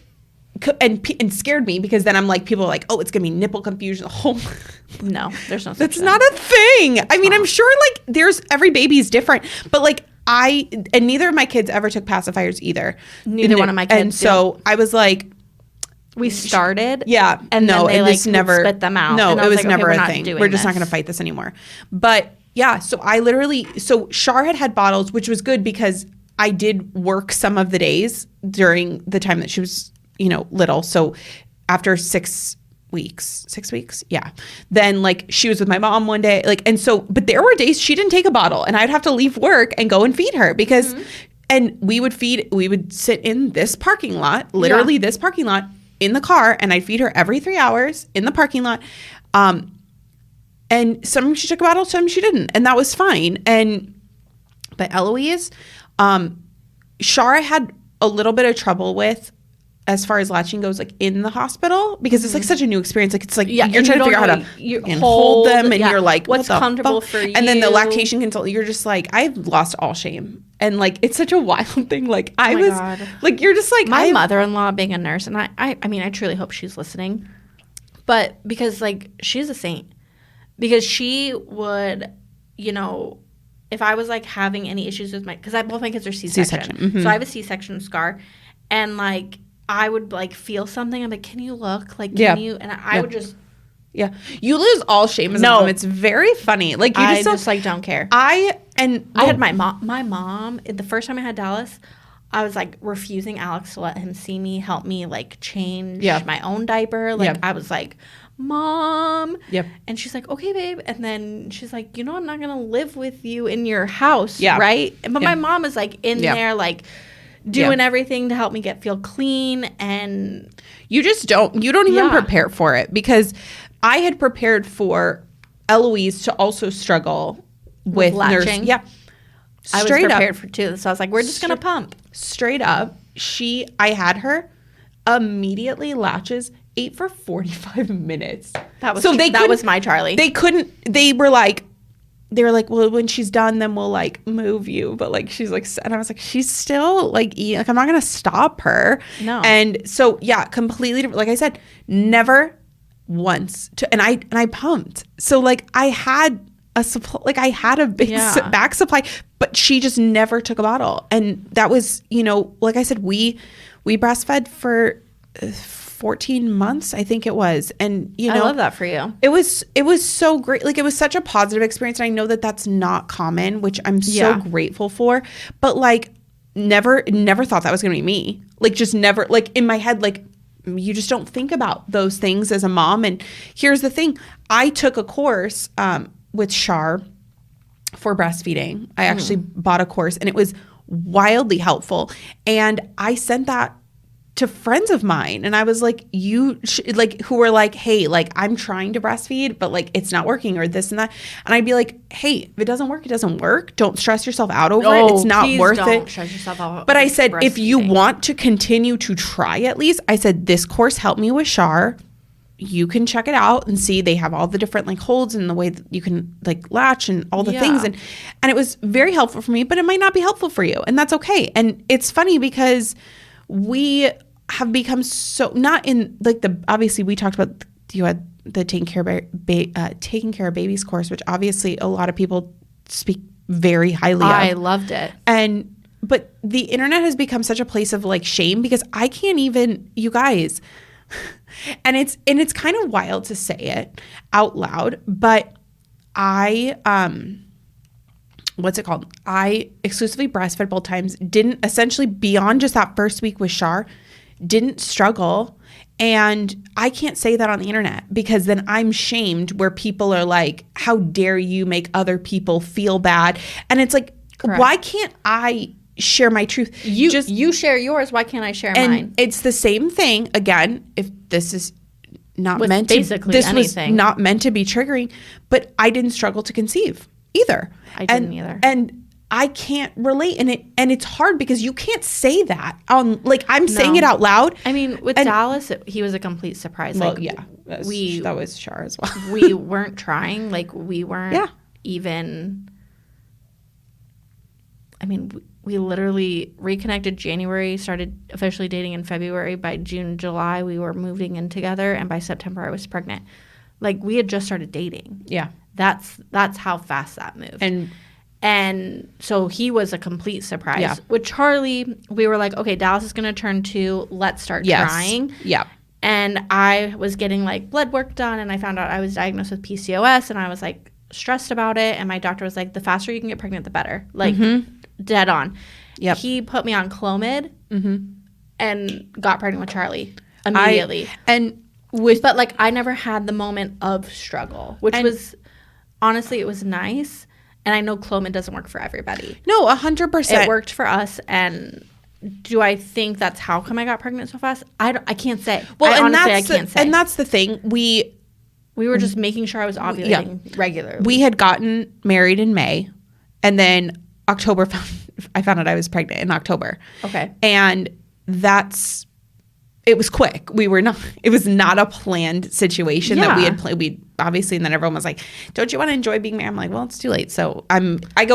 and scared me, because then I'm like, people are like, oh, it's going to be nipple confusion. Oh, no, there's no such that's thing. not a thing. I mean, I'm sure like there's, every baby is different, but like and neither of my kids ever took pacifiers either. Neither one of my kids. And so I was like, we started. Yeah. And no, then they and like this never spit them out. No, and it was like, never okay, a thing. We're just not going to fight this anymore. But yeah, so so Char had bottles, which was good because I did work some of the days during the time that she was, little. So after 6 weeks. Yeah. Then like she was with my mom one day, like, and so, but there were days she didn't take a bottle, and I'd have to leave work and go and feed her because, and we would sit in this parking lot, literally this parking lot in the car, and I'd feed her every 3 hours in the parking lot. And some she took a bottle, some she didn't. And that was fine. But Eloise, Shara had a little bit of trouble with, as far as latching goes, like in the hospital, because it's like such a new experience. Like it's like you're trying to figure out how to hold them, and you're like, what's comfortable for you? And then the lactation control, you're just like, I've lost all shame, and like it's such a wild thing. Like I was like, you're just like my mother-in-law being a nurse, and I mean, I truly hope she's listening, but because like she's a saint, because she would, if I was like having any issues with because both my kids are C-section. So I have a C-section scar, and like. I would like feel something. I'm like, can you look? Like, can you? And I would just. Yeah. You lose all shame as a mom. It's very funny. Like, you just like don't care. I had my mom, the first time I had Dallas, I was like refusing Alex to let him see me, help me like change my own diaper. Like, I was like, Mom. Yep. And she's like, okay, babe. And then she's like, I'm not going to live with you in your house, Yeah. right? But Yeah. my mom is like in there, like doing everything to help me feel clean. And you don't even prepare for it, because I had prepared for Eloise to also struggle with latching. nurse. Yeah. I was prepared for two. So I was like, we're just going to pump. Straight up. I had her immediately latches 8 for 45 minutes. That was my Charlie. They were like, well, when she's done, then we'll like move you. But like, she's like, and I was like, she's still like eating. Like, I'm not going to stop her. No. And so, yeah, completely different. Like I said, never once and I pumped. So like I had a supply, like I had a big back supply, but she just never took a bottle. And that was, like I said, we breastfed for 14 months, I think it was. And, I love that for you. It was so great. Like, it was such a positive experience. And I know that that's not common, which I'm so grateful for. But like, never thought that was going to be me. Like, just never, like in my head, like, you just don't think about those things as a mom. And here's the thing. I took a course with Shar for breastfeeding. I actually bought a course, and it was wildly helpful. And I sent that to friends of mine, and I was like, who were like, hey, like, I'm trying to breastfeed, but like, it's not working, or this and that. And I'd be like, hey, if it doesn't work, it doesn't work. Don't stress yourself out over it. It's not worth it. Don't stress yourself out. But I said, if you want to continue to try, at least, I said, this course helped me with Shar. You can check it out and see. They have all the different like holds and the way that you can like latch and all the things. And it was very helpful for me, but it might not be helpful for you. And that's okay. And it's funny because we have become so not in like obviously we talked about, you had the taking care of babies course, which obviously a lot of people speak very highly of. I loved it. But the internet has become such a place of like shame, because I can't even, you guys, and it's kind of wild to say it out loud, but I what's it called? I exclusively breastfed both times, didn't essentially beyond just that first week with Shar, didn't struggle. And I can't say that on the internet, because then I'm shamed, where people are like, how dare you make other people feel bad? And it's like, correct. Why can't I share my truth? You share yours. Why can't I share mine? It's the same thing. Again, if this is not with meant basically to, this anything. was not meant to be triggering, but I didn't struggle to conceive either. I didn't either. And I can't relate, and it's hard because you can't say that on like I'm saying it out loud. I mean, with Dallas, he was a complete surprise. Well, like, yeah, that was Shar as well. We weren't trying, like we weren't even. I mean, we literally reconnected January, started officially dating in February. By June, July, we were moving in together, and by September, I was pregnant. Like, we had just started dating. Yeah, that's how fast that moved. And so he was a complete surprise. Yeah. With Charlie, we were like, okay, Dallas is going to turn 2. Let's start trying. Yeah. And I was getting like blood work done, and I found out I was diagnosed with PCOS, and I was like stressed about it. And my doctor was like, the faster you can get pregnant, the better. Like, dead on. Yep. He put me on Clomid and got pregnant with Charlie immediately. But like, I never had the moment of struggle, which was honestly, it was nice. And I know Clomid doesn't work for everybody. No, 100%. It worked for us. And do I think that's how come I got pregnant so fast? I can't say. Well, I can't say. And that's the thing. We were just making sure I was ovulating regularly. We had gotten married in May, and then October, I found out I was pregnant in October. Okay. And it was quick. It was not a planned situation that we had planned. We obviously, and then everyone was like, don't you want to enjoy being married? I'm like, well, it's too late. So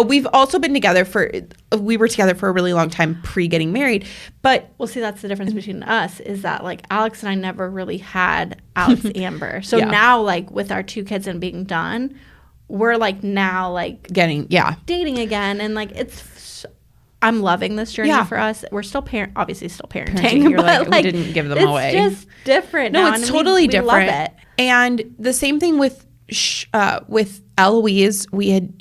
we've also been together we were together for a really long time pre-getting married. But well, see, that's the difference between us, is that like Alex and I never really had Alex Amber. So now, like, with our 2 kids and being done, we're like now like dating again. And like, I'm loving this journey for us. We're still obviously still parenting. You're like, we didn't give them away. It's just different. No, now, it's totally different. We love it. And the same thing with Eloise. We had,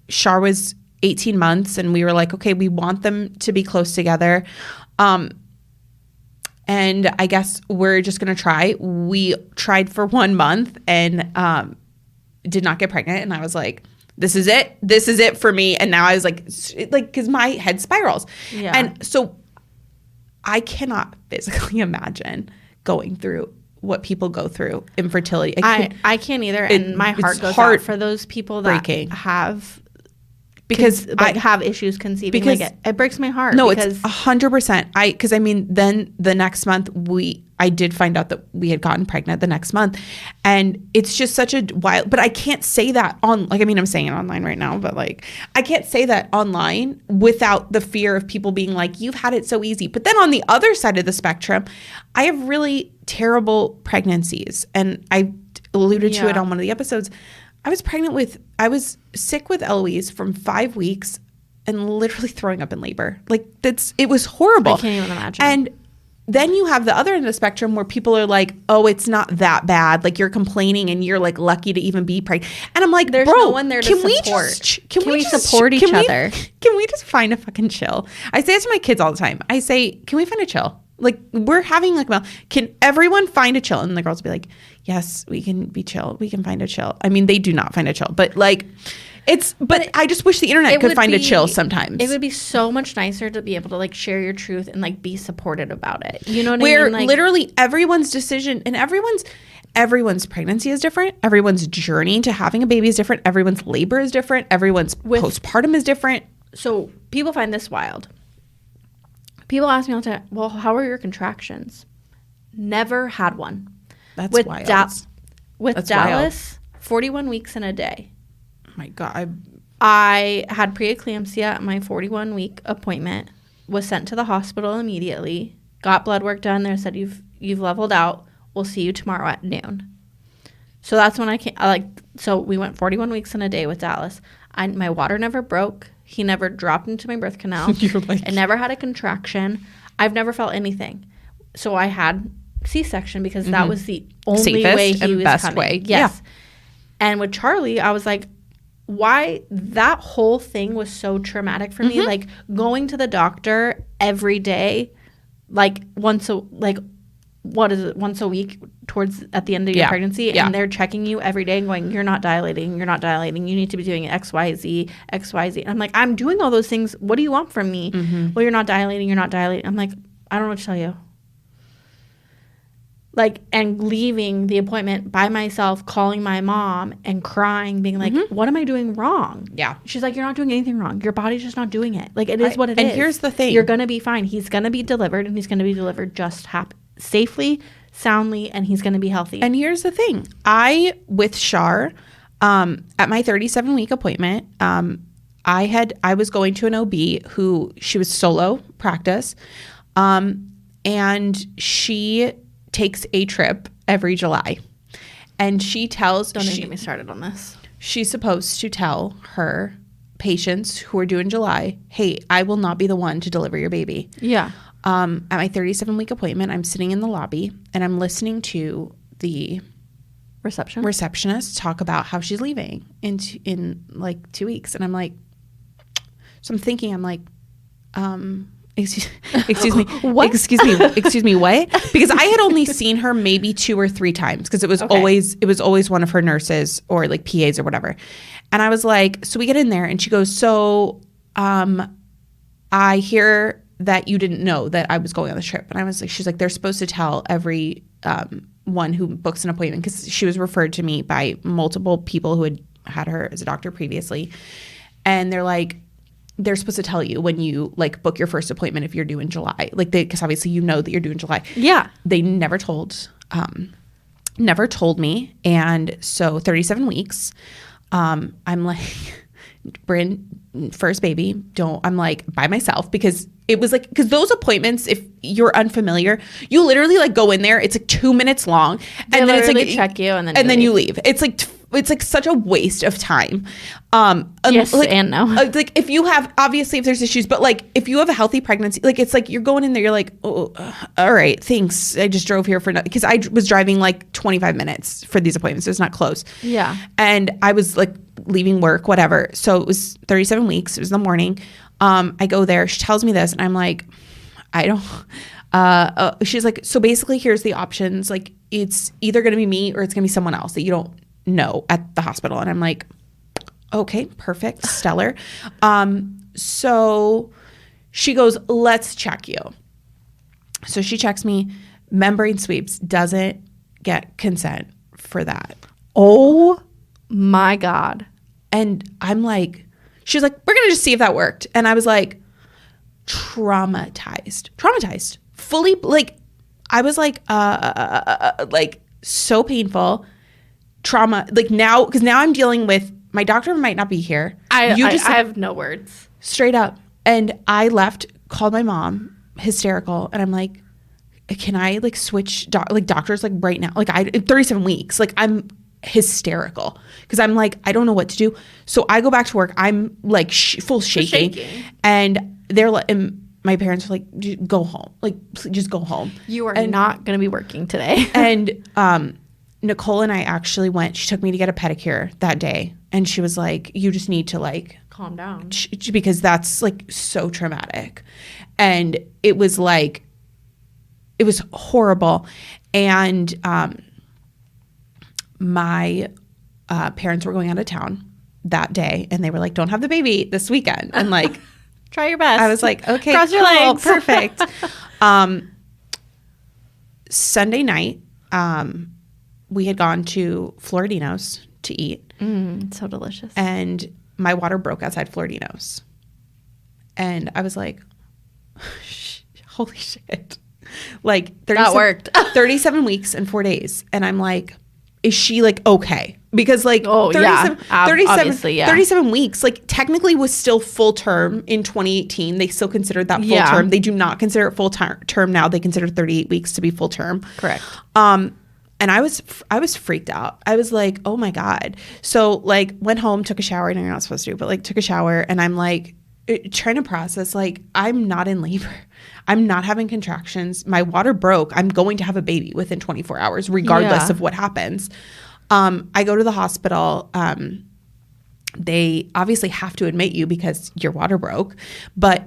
Shar was 18 months, and we were like, okay, we want them to be close together. And I guess we're just going to try. We tried for 1 month and did not get pregnant. And I was like, this is it. This is it for me. And now I was like, because my head spirals. Yeah. And so I cannot physically imagine going through what people go through infertility. I can't either. And my heart goes out for those people that have because have issues conceiving. Because like it breaks my heart. No, it's 100%. Because I mean, then the next month I did find out that we had gotten pregnant the next month, and it's just such a wild. But I can't say that I'm saying it online right now, but like I can't say that online without the fear of people being like, "You've had it so easy." But then on the other side of the spectrum, I have really terrible pregnancies, and I alluded to it on one of the episodes. I was sick with Eloise from 5 weeks and literally throwing up in labor. Like it was horrible. I can't even imagine. And then you have the other end of the spectrum where people are like, oh, it's not that bad. Like you're complaining and you're like lucky to even be pregnant. And I'm like, there's no one there to support. Can we support each other? Can we just find a fucking chill? I say it to my kids all the time. I say, can we find a chill? Like we're having can everyone find a chill? And the girls will be like, yes, we can be chill. We can find a chill. I mean, they do not find a chill, but like but I just wish the internet could find a chill sometimes. It would be so much nicer to be able to like share your truth and like be supported about it. You know what I mean? Where like, literally everyone's decision and everyone's pregnancy is different. Everyone's journey to having a baby is different. Everyone's labor is different. Everyone's postpartum is different. So people find this wild. People ask me all the time, well, how are your contractions? Never had one. That's wild. With Dallas, 41 weeks in a day. Oh my God. I had preeclampsia at my 41-week appointment, was sent to the hospital immediately, got blood work done. They said, you've leveled out. We'll see you tomorrow at noon. So that's when so we went 41 weeks in a day with Dallas. My water never broke. He never dropped into my birth canal. I never had a contraction. I've never felt anything. So I had C-section because that was the only safest way he and was best coming. way. Yes. Yeah. And with Charlie, I was like, why that whole thing was so traumatic for me. Like going to the doctor every day, like once a week towards at the end of your pregnancy, and they're checking you every day and going, you're not dilating, you need to be doing XYZ. And I'm like, I'm doing all those things. What do you want from me? Well, you're not dilating. I'm like, I don't know what to tell you. Like, and leaving the appointment by myself, calling my mom and crying, being like, what am I doing wrong? Yeah. She's like, you're not doing anything wrong. Your body's just not doing it. Like, it is what it is. And here's the thing. You're going to be fine. He's going to be delivered, and he's going to be delivered just safely, soundly, and he's going to be healthy. And here's the thing. With Shar, at my 37-week appointment, I was going to an OB who she was solo practice, and she takes a trip every July, and she tells don't even get me started on this. She's supposed to tell her patients who are due in July, hey, I will not be the one to deliver your baby. Yeah. At my 37-week appointment, I'm sitting in the lobby and I'm listening to the receptionist talk about how she's leaving in like 2 weeks, and I'm like, so I'm thinking, I'm like, excuse me. What? Excuse me. What? Because I had only seen her maybe 2 or 3 times because it was always one of her nurses or like PAs or whatever. And I was like, so we get in there and she goes, so I hear that you didn't know that I was going on this trip. And I was like, she's like, they're supposed to tell every one who books an appointment, because she was referred to me by multiple people who had her as a doctor previously. And they're like, they're supposed to tell you when you like book your first appointment if you're due in July, like because obviously you know that you're due in July. Yeah. They never told me. And so 37 weeks, I'm like, Bryn, first baby, I'm like by myself, because it was like, because those appointments, if you're unfamiliar, you literally like go in there, it's like 2 minutes long, and then it's like check you and then you leave. It's like such a waste of time. Yes, like, and no. Like if you have, obviously if there's issues, but like if you have a healthy pregnancy, like it's like you're going in there, you're like, oh, all right, thanks. I just drove here for nothing, because I was driving like 25 minutes for these appointments. So it's not close. Yeah. And I was like leaving work, whatever. So it was 37 weeks. It was in the morning. I go there. She tells me this, and I'm like, She's like, so basically here's the options. Like, it's either going to be me or it's going to be someone else that you don't know at the hospital. And I'm like, okay, perfect, stellar. So she goes, let's check you. So she checks me, membrane sweeps, doesn't get consent for that. Oh my God. And I'm like, she's like, we're going to just see if that worked. And I was like, traumatized, fully, like, I was like so painful, trauma, like now, because now I'm dealing with, my doctor might not be here. I have no words. Straight up. And I left, called my mom, hysterical. And I'm like, can I like switch doctors like right now? Like 37 weeks, like I'm hysterical because I'm like, I don't know what to do. So I go back to work. I'm like full shaking. And they're like, and my parents are like, go home. Like, just go home. You are not going to be working today. And Nicole and I actually went, she took me to get a pedicure that day. And she was like, you just need to like calm down because that's like so traumatic. And it was like, it was horrible. And my parents were going out of town that day. And they were like, don't have the baby this weekend. And like, try your best. I was like, okay, cross your legs. Perfect. Sunday night, we had gone to Florentino's to eat. So delicious. And my water broke outside Florentino's. And I was like, holy shit. Like 37 weeks and 4 days. And I'm like, is she like okay? Because like 37 weeks, like technically was still full term in 2018. They still considered that full term. They do not consider it full term now. They consider 38 weeks to be full term. Correct. And I was freaked out. I was like, oh my God. So like went home, took a shower. I know you're not supposed to, but like took a shower and I'm like trying to process, like I'm not in labor. I'm not having contractions. My water broke. I'm going to have a baby within 24 hours, regardless of what happens. I go to the hospital. They obviously have to admit you because your water broke, but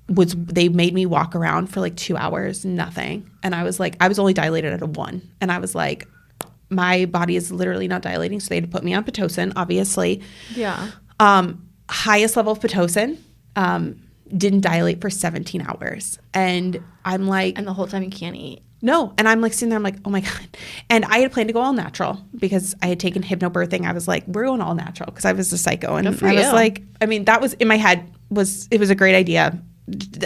they made me walk around for like 2 hours, nothing. And I was like, I was only dilated at a 1. And I was like, my body is literally not dilating. So they had to put me on Pitocin, obviously. Yeah. Highest level of Pitocin. Didn't dilate for 17 hours. And I'm like... And the whole time you can't eat. No. And I'm like sitting there, I'm like, oh my God. And I had planned to go all natural because I had taken hypnobirthing. I was like, we're going all natural because I was a psycho. And I was like, I mean, that was in my head, it was a great idea.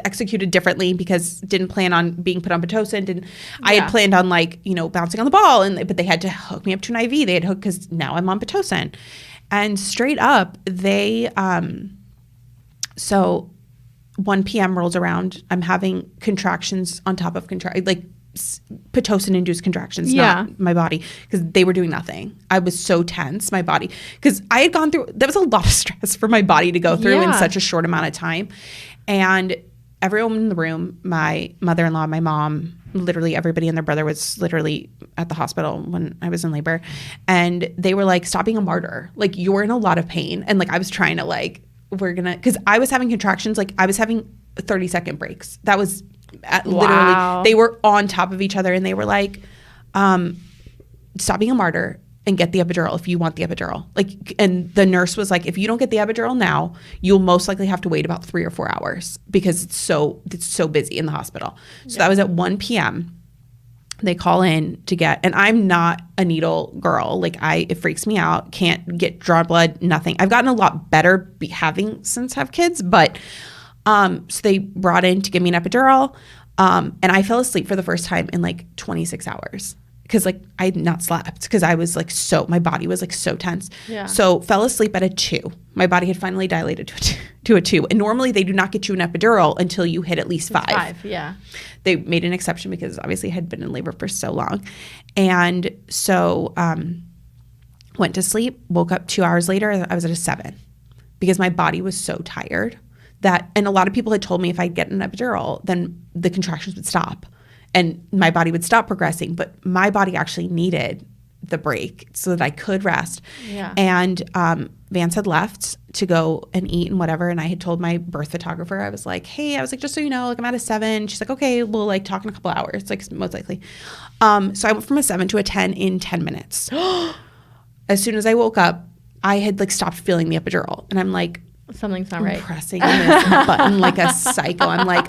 Executed differently because didn't plan on being put on Pitocin. I had planned on like, bouncing on the ball, but they had to hook me up to an IV. They had hooked because now I'm on Pitocin. And straight up, they, so 1 p.m. rolls around. I'm having contractions on top of like Pitocin-induced contractions, not my body, because they were doing nothing. I was so tense, my body, because I had gone through, that was a lot of stress for my body to go through in such a short amount of time. And everyone in the room, my mother-in-law, my mom, literally everybody and their brother was literally at the hospital when I was in labor. And they were like, stop being a martyr. Like, you're in a lot of pain. And like, I was trying to like, because I was having contractions, like I was having 30-second breaks. That was literally, they were on top of each other and they were like, stop being a martyr and get the epidural if you want the epidural. Like, and the nurse was like, if you don't get the epidural now, you'll most likely have to wait about 3 or 4 hours because it's so busy in the hospital. So that was at 1 p.m. They call in to get, and I'm not a needle girl. Like it freaks me out. Can't get draw blood, nothing. I've gotten a lot better since have kids, but so they brought in to give me an epidural. And I fell asleep for the first time in like 26 hours. Because like I had not slept because I was like my body was like so tense. Yeah. So fell asleep at a 2. My body had finally dilated to a 2. And normally they do not get you an epidural until you hit at least 5. 5, yeah. They made an exception because obviously I had been in labor for so long. And so went to sleep, woke up 2 hours later, I was at a 7 because my body was so tired and a lot of people had told me if I'd get an epidural, then the contractions would stop. And my body would stop progressing, but my body actually needed the break so that I could rest. Yeah. And Vance had left to go and eat and whatever. And I had told my birth photographer, I was like, hey, I was like, just so you know, like I'm at a 7. She's like, okay, we'll like talk in a couple hours, like most likely. So I went from a 7 to a 10 in 10 minutes. As soon as I woke up, I had like stopped feeling the epidural. And I'm like, something's not right. Pressing this button like a psycho. I'm like,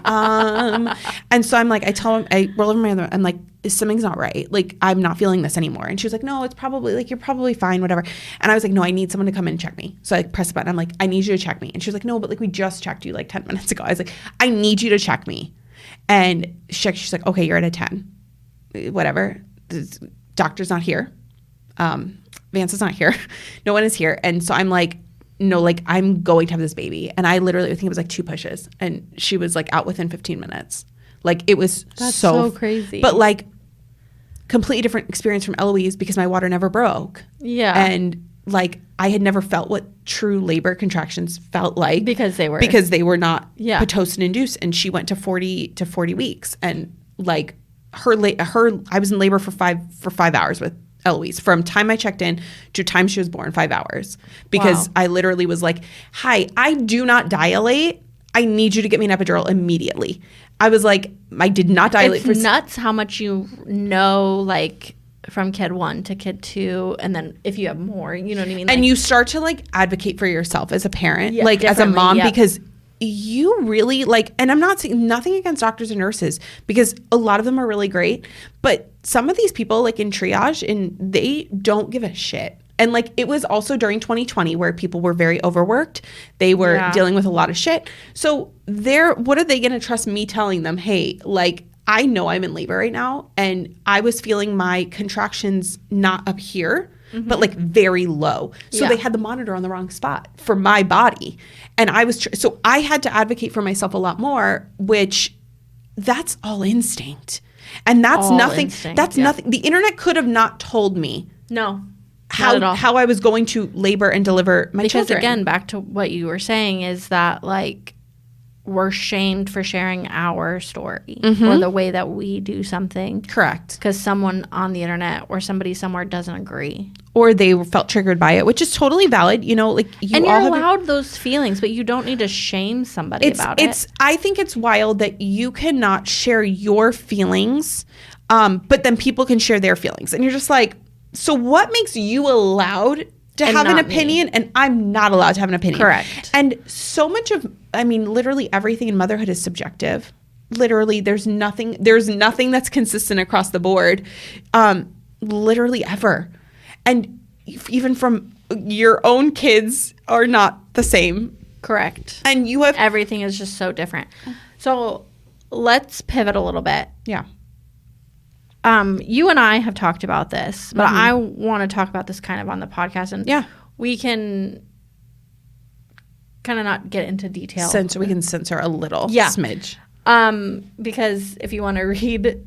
and so I'm like, I tell him, I roll over my other, I'm like, something's not right. Like, I'm not feeling this anymore. And she was like, no, it's probably like, you're probably fine, whatever. And I was like, no, I need someone to come in and check me. So I press the button. I'm like, I need you to check me. And she was like, no, but like, we just checked you like 10 minutes ago. I was like, I need you to check me. And she's like, okay, you're at a 10, whatever. The doctor's not here. Vance is not here. No one is here. And so I'm like, no, like I'm going to have this baby. And I literally, I think it was like 2 pushes and she was like out within 15 minutes. Like it was so crazy. But like completely different experience from Eloise because my water never broke. Yeah. And like I had never felt what true labor contractions felt like. Because they were not Pitocin induced. And she went to 40 weeks. And like I was in labor for 5 hours with Eloise from time I checked in to time she was born, 5 hours, because I literally was like, hi, I do not dilate. I need you to get me an epidural immediately. I was like, I did not dilate. It's nuts how much you know, like from kid 1 to kid 2. And then if you have more, you know what I mean? Like, and you start to like advocate for yourself as a parent, like as a mom, because you really like, and I'm not saying nothing against doctors and nurses because a lot of them are really great, but some of these people like in triage and they don't give a shit. And like it was also during 2020 where people were very overworked. They were dealing with a lot of shit. So what are they going to trust me telling them, hey, like I know I'm in labor right now and I was feeling my contractions not up here, but like very low. So they had the monitor on the wrong spot for my body. And I was, so I had to advocate for myself a lot more, which that's all instinct. And that's all nothing. That's nothing. The internet could have not told me. No. How I was going to labor and deliver my children. Because again, back to what you were saying is that like we're shamed for sharing our story or the way that we do something. Correct. Because someone on the internet or somebody somewhere doesn't agree. Or they felt triggered by it, which is totally valid. You know, like you're allowed those feelings, but you don't need to shame somebody about it. I think it's wild that you cannot share your feelings, but then people can share their feelings. And you're just like, so what makes you allowed to have an opinion and I'm not allowed to have an opinion? Correct. And so much of, I mean, literally everything in motherhood is subjective. Literally, there's nothing that's consistent across the board, literally ever. And even from your own kids are not the same. Correct. And you have... Everything is just so different. So let's pivot a little bit. Yeah. You and I have talked about this, but I want to talk about this kind of on the podcast. And we can kind of not get into detail. We can censor a little smidge. Because if you want to read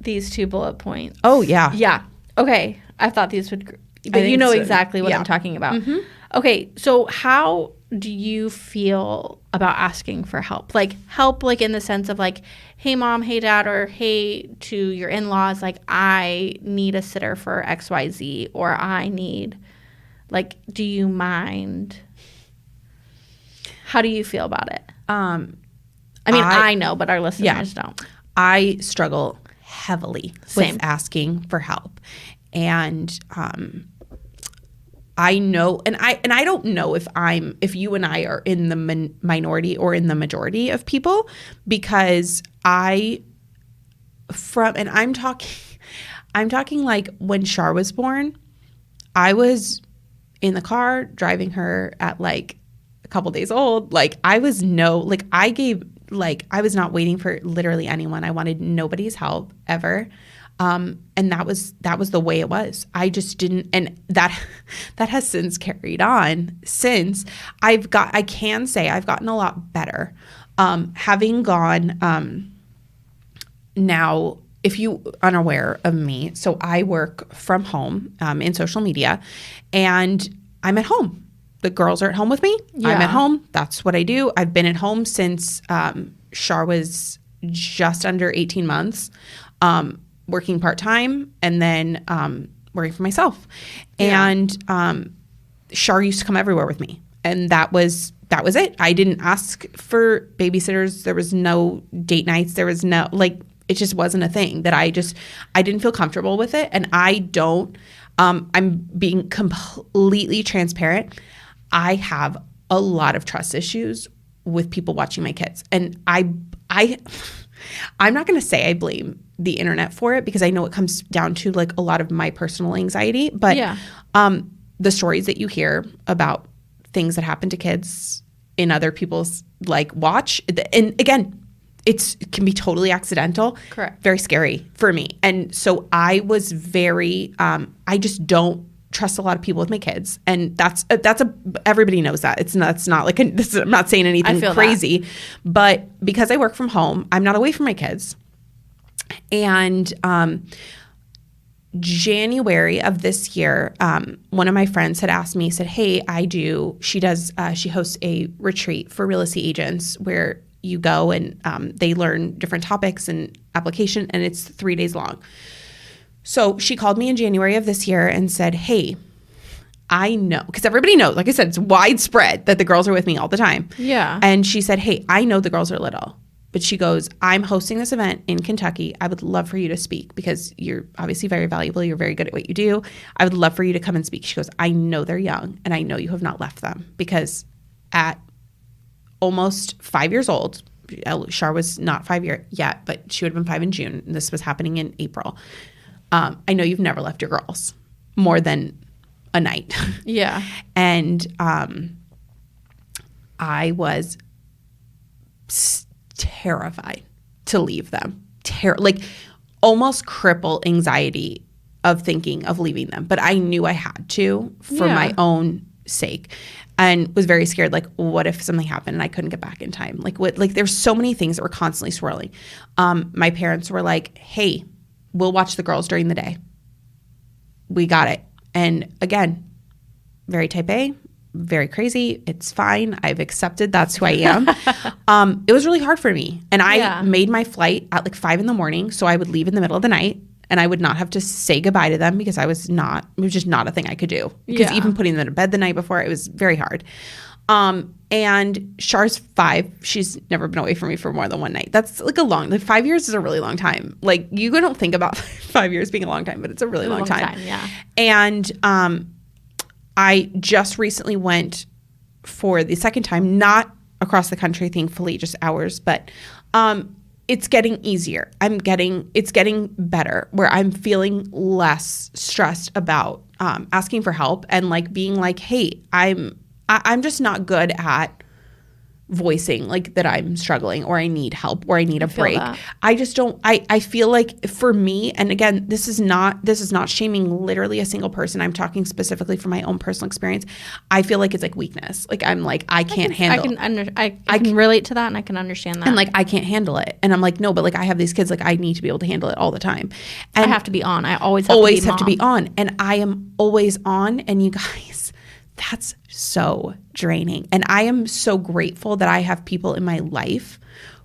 these 2 bullet points. Oh, yeah. Yeah. Okay. I thought these would, but you know exactly what I'm talking about. Mm-hmm. Okay. So how do you feel about asking for help? Like help, like in the sense of like, hey mom, hey dad, or hey to your in-laws, like I need a sitter for XYZ, or I need, like, do you mind? How do you feel about it? I mean, I know, but our listeners don't. I struggle heavily with asking for help. And I know, and I don't know if you and I are in the minority or in the majority of people, because I'm talking like when Char was born, I was in the car driving her at like a couple days old. Like I was I was not waiting for literally anyone. I wanted nobody's help ever. And that was the way it was. I just didn't, and that has since carried on since I can say I've gotten a lot better. Having gone, now, if you unaware of me, so I work from home, in social media, and I'm at home. The girls are at home with me. Yeah. I'm at home. That's what I do. I've been at home since, Char was just under 18 months. Working part-time, and then working for myself. And Shar used to come everywhere with me. And that was it. I didn't ask for babysitters. There was no date nights. There was no, like, it just wasn't a thing that I didn't feel comfortable with it. And I don't, I'm being completely transparent. I have a lot of trust issues with people watching my kids. And I'm not going to say I blame the internet for it, because I know it comes down to like a lot of my personal anxiety. But the stories that you hear about things that happen to kids in other people's like watch, and again, it can be totally accidental. Correct. Very scary for me. And so I was very, I just don't trust a lot of people with my kids. And everybody knows that. It's not like, I'm not saying anything crazy, but because I work from home, I'm not away from my kids. And, January of this year, one of my friends had asked me, said, hey, she hosts a retreat for real estate agents where you go and they learn different topics and application, and it's 3 days long. So she called me in January of this year and said, hey, I know, because everybody knows, like I said, it's widespread that the girls are with me all the time. Yeah. And she said, hey, I know the girls are little. But she goes, I'm hosting this event in Kentucky. I would love for you to speak because you're obviously very valuable. You're very good at what you do. I would love for you to come and speak. She goes, I know they're young and I know you have not left them, because at almost 5 years old, Shar was not 5 years yet, but she would have been 5 in June. And this was happening in April. I know you've never left your girls more than a night. Yeah. And I was terrified to leave them. Like almost cripple anxiety of thinking of leaving them. But I knew I had to for my own sake, and was very scared. Like, what if something happened and I couldn't get back in time? Like there's so many things that were constantly swirling. My parents were like, hey, we'll watch the girls during the day. We got it. And again, very type A, very crazy. It's fine. I've accepted that's who I am. It was really hard for me. And I made my flight at like 5 a.m. So I would leave in the middle of the night and I would not have to say goodbye to them, because it was just not a thing I could do. Because even putting them to bed the night before, it was very hard. And Char's 5. She's never been away from me for more than one night. That's like 5 years is a really long time. Like, you don't think about 5 years being a long time, but it's a really long time. Yeah. And I just recently went for the second time, not across the country, thankfully, just hours, but it's getting easier. It's getting better, where I'm feeling less stressed about asking for help and like being like, hey, I'm just not good at voicing like that I'm struggling or I need help or I need a break. I just don't, I feel like for me, and again, this is not shaming literally a single person. I'm talking specifically from my own personal experience. I feel like it's like weakness. Like I'm like, I can't handle it. I can relate to that, and I can understand that. And like, I can't handle it. And I'm like, no, but like I have these kids, like I need to be able to handle it all the time. And I have to be on. I always have to be on. And I am always on. And you guys, that's so draining. And I am so grateful that I have people in my life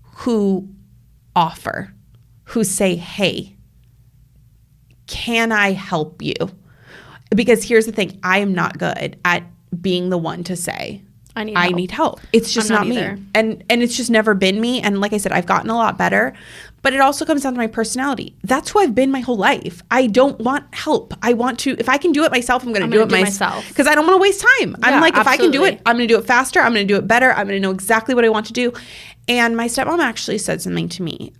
who offer, who say, hey, can I help you? Because here's the thing, I am not good at being the one to say, I need help. It's just not me. And it's just never been me. And like I said, I've gotten a lot better, but it also comes down to my personality. That's who I've been my whole life. I don't want help. I want to, if I can do it myself, I'm going to do it myself. Because I don't want to waste time. I'm like, if I can do it, I'm going to do it faster. I'm going to do it better. I'm going to know exactly what I want to do. And my stepmom actually said something to me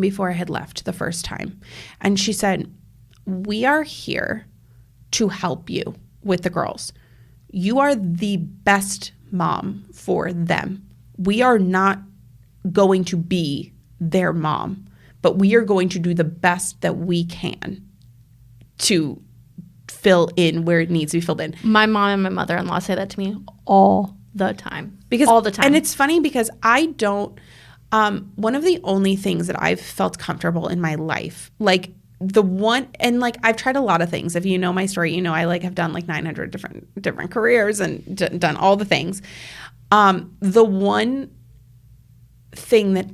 before I had left the first time. And she said, we are here to help you with the girls. You are the best mom for them. We are not going to be their mom, but we are going to do the best that we can to fill in where it needs to be filled in. My mom and my mother-in-law say that to me all the time. All the time. And it's funny because I don't, one of the only things that I've felt comfortable in my life, like the one, and like I've tried a lot of things. If you know my story, you know I like have done like 900 different careers and done all the things. The one thing that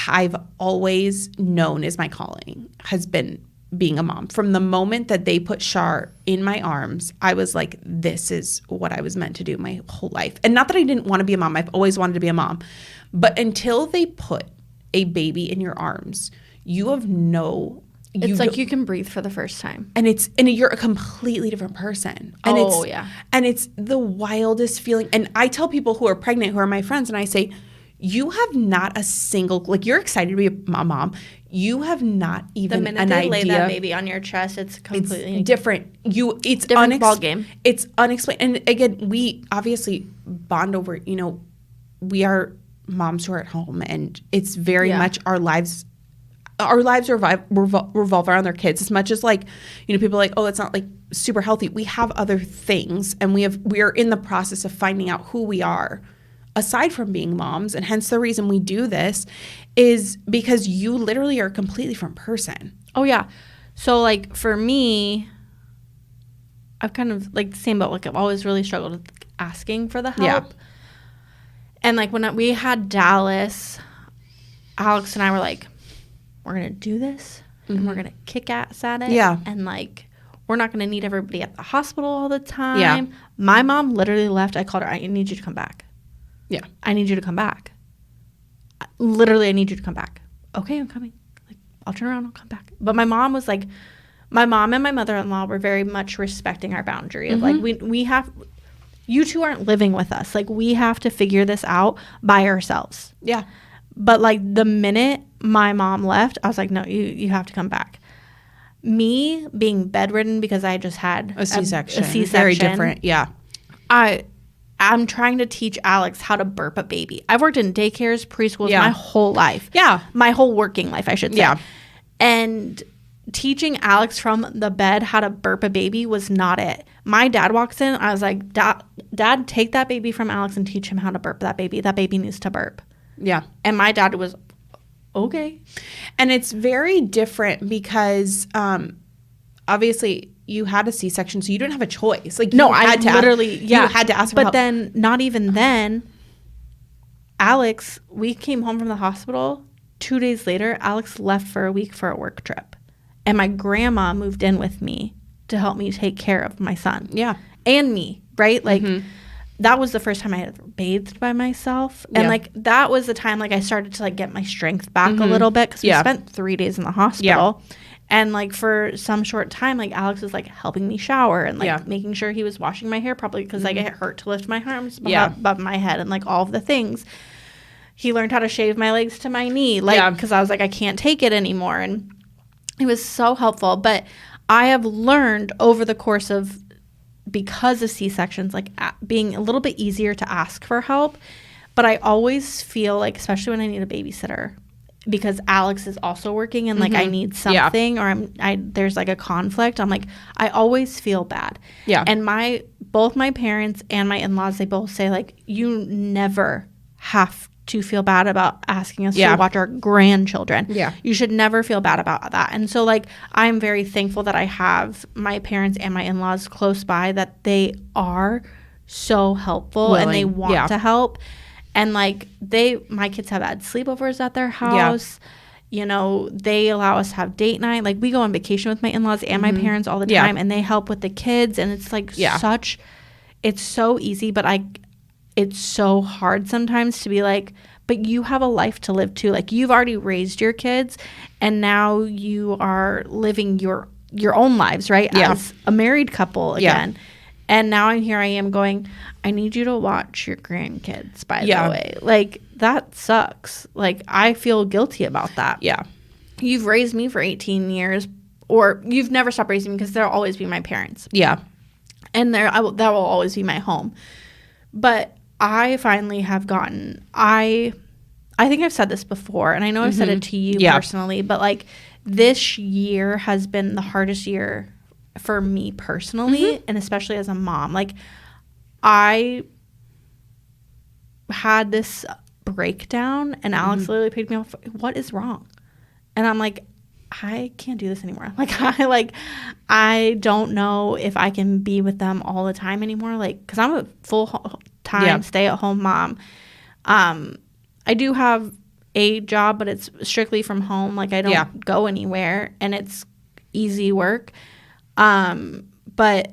I've always known is my calling has been being a mom. From the moment that they put Shar in my arms, I was like, this is what I was meant to do my whole life. And not that I didn't want to be a mom. I've always wanted to be a mom. But until they put a baby in your arms, you have no... It's like you can breathe for the first time. And you're a completely different person. And And it's the wildest feeling. And I tell people who are pregnant, who are my friends, and I say, you have not a single, like, you're excited to be a mom. You have not even an idea. The minute they lay that baby on your chest, it's completely different. It's different ball game. It's unexplained. And again, we obviously bond over, we are moms who are at home, and it's very much our lives revolve around their kids as much as, like, people are like, oh, that's not, like, super healthy. We have other things, and we are in the process of finding out who we are aside from being moms. And hence the reason we do this is because you literally are a completely different person. Oh, yeah. So, like, for me, I've kind of, like, the same boat. Like, I've always really struggled with asking for the help. Yeah. And, like, when we had Dallas, Alex and I were like, we're going to do this, and we're going to kick ass at it. Yeah. And, like, we're not going to need everybody at the hospital all the time. Yeah. My mom literally left. I called her, I need you to come back. Yeah. I need you to come back. Literally, I need you to come back. Okay, I'm coming. Like, I'll turn around, I'll come back. But my mom was like, my mom and my mother-in-law were very much respecting our boundary of, like, we have, you two aren't living with us. Like, we have to figure this out by ourselves. Yeah. But, like, the minute my mom left, I was like, no, you have to come back. Me being bedridden because I just had a C-section. Very different. Yeah. I'm trying to teach Alex how to burp a baby. I've worked in daycares, preschools my whole life. Yeah. My whole working life, I should say. Yeah. And teaching Alex from the bed how to burp a baby was not it. My dad walks in. I was like, Dad, take that baby from Alex and teach him how to burp that baby. That baby needs to burp. Yeah. And my dad was, okay. And it's very different because obviously you had a C-section, so you didn't have a choice. Like, no, I literally, you had to ask for help. But then, not even then, Alex, we came home from the hospital. 2 days later, Alex left for a week for a work trip. And my grandma moved in with me to help me take care of my son. Yeah. And me, right? Like, that was the first time I had ever bathed by myself. And, like, that was the time, like, I started to, like, get my strength back a little bit because we spent 3 days in the hospital. Yeah. And, like, for some short time, like, Alex was, like, helping me shower and, like, making sure he was washing my hair properly because, like, it hurt to lift my arms above my head and, like, all of the things. He learned how to shave my legs to my knee, like, because I was like, I can't take it anymore. And it was so helpful. But I have learned over the course of, because of C-sections, like, being a little bit easier to ask for help. But I always feel like, especially when I need a babysitter, because Alex is also working and, like, I need something or there's, like, a conflict. I'm like, I always feel bad. Yeah. And both my parents and my in-laws, they both say, like, you never have to feel bad about asking us to watch our grandchildren. Yeah. You should never feel bad about that. And so, like, I'm very thankful that I have my parents and my in-laws close by, that they are so helpful and they want to help. And, like, my kids have had sleepovers at their house. Yeah. You know, they allow us to have date night. Like, we go on vacation with my in-laws and my parents all the time, and they help with the kids. And it's, like, it's so easy, but it's so hard sometimes to be like, but you have a life to live too. Like, you've already raised your kids, and now you are living your own lives, right? Yeah. As a married couple again. Yeah. And now I am going, I need you to watch your grandkids, by the way. Like, that sucks. Like, I feel guilty about that. Yeah. You've raised me for 18 years, or you've never stopped raising me, because they'll always be my parents. Yeah. And that will always be my home. But I finally have gotten, I think I've said this before, and I know I've said it to you personally, but, like, this year has been the hardest year for me personally, and especially as a mom. Like, I had this breakdown, and Alex literally picked me up. What is wrong? And I'm like, I can't do this anymore. I don't know if I can be with them all the time anymore. Like, because I'm a full-time stay-at-home mom. I do have a job, but it's strictly from home. Like, I don't go anywhere, and it's easy work. But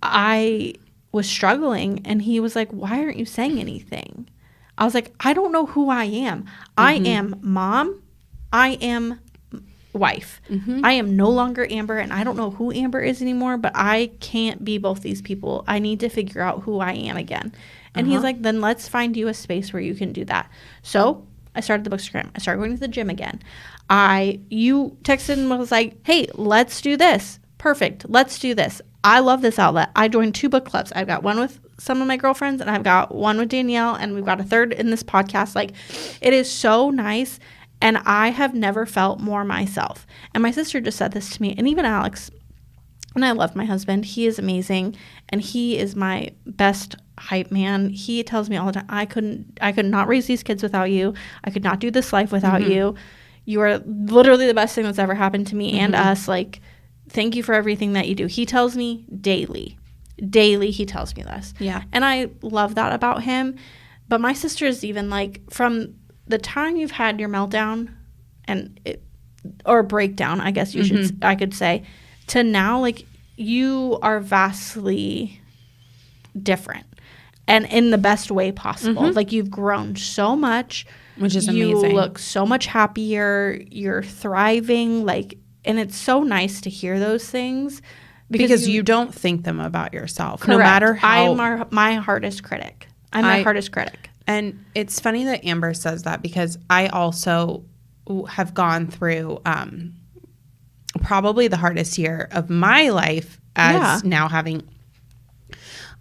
I was struggling, and he was like, why aren't you saying anything? I was like, I don't know who I am. I am mom. I am wife. I am no longer Amber, and I don't know who Amber is anymore, but I can't be both these people. I need to figure out who I am again. And he's like, then let's find you a space where you can do that. So I started the Bookstagram. I started going to the gym again. You texted and was like, hey, let's do this. Perfect. Let's do this. I love this outlet. I joined 2 book clubs. I've got one with some of my girlfriends, and I've got one with Danielle, and we've got a third in this podcast. Like, it is so nice, and I have never felt more myself. And my sister just said this to me, and even Alex, and I love my husband. He is amazing, and he is my best hype man. He tells me all the time, I could not raise these kids without you. I could not do this life without you. You are literally the best thing that's ever happened to me and us. Like, thank you for everything that you do. He tells me daily he tells me this. Yeah. And I love that about him. But my sister is even like, from the time you've had your meltdown or breakdown, I guess I could say, to now, like, you are vastly different, and in the best way possible. Like, you've grown so much, which is amazing. You look so much happier. You're thriving. Like, and it's so nice to hear those things because you don't think them about yourself. Correct. No matter how. I'm my hardest critic. I'm my hardest critic. And it's funny that Amber says that, because I also have gone through probably the hardest year of my life as now having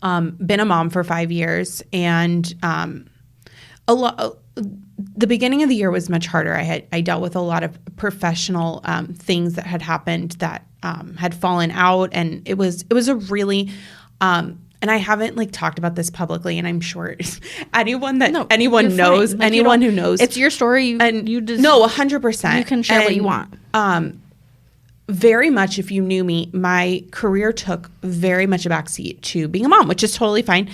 been a mom for 5 years. And the beginning of the year was much harder. I dealt with a lot of professional things that had happened that had fallen out, and it was a really and I haven't like talked about this publicly, and I'm sure anyone knows, like, anyone who knows, it's your story. You 100%. You can share what you want. Very much, if you knew me, my career took very much a backseat to being a mom, which is totally fine.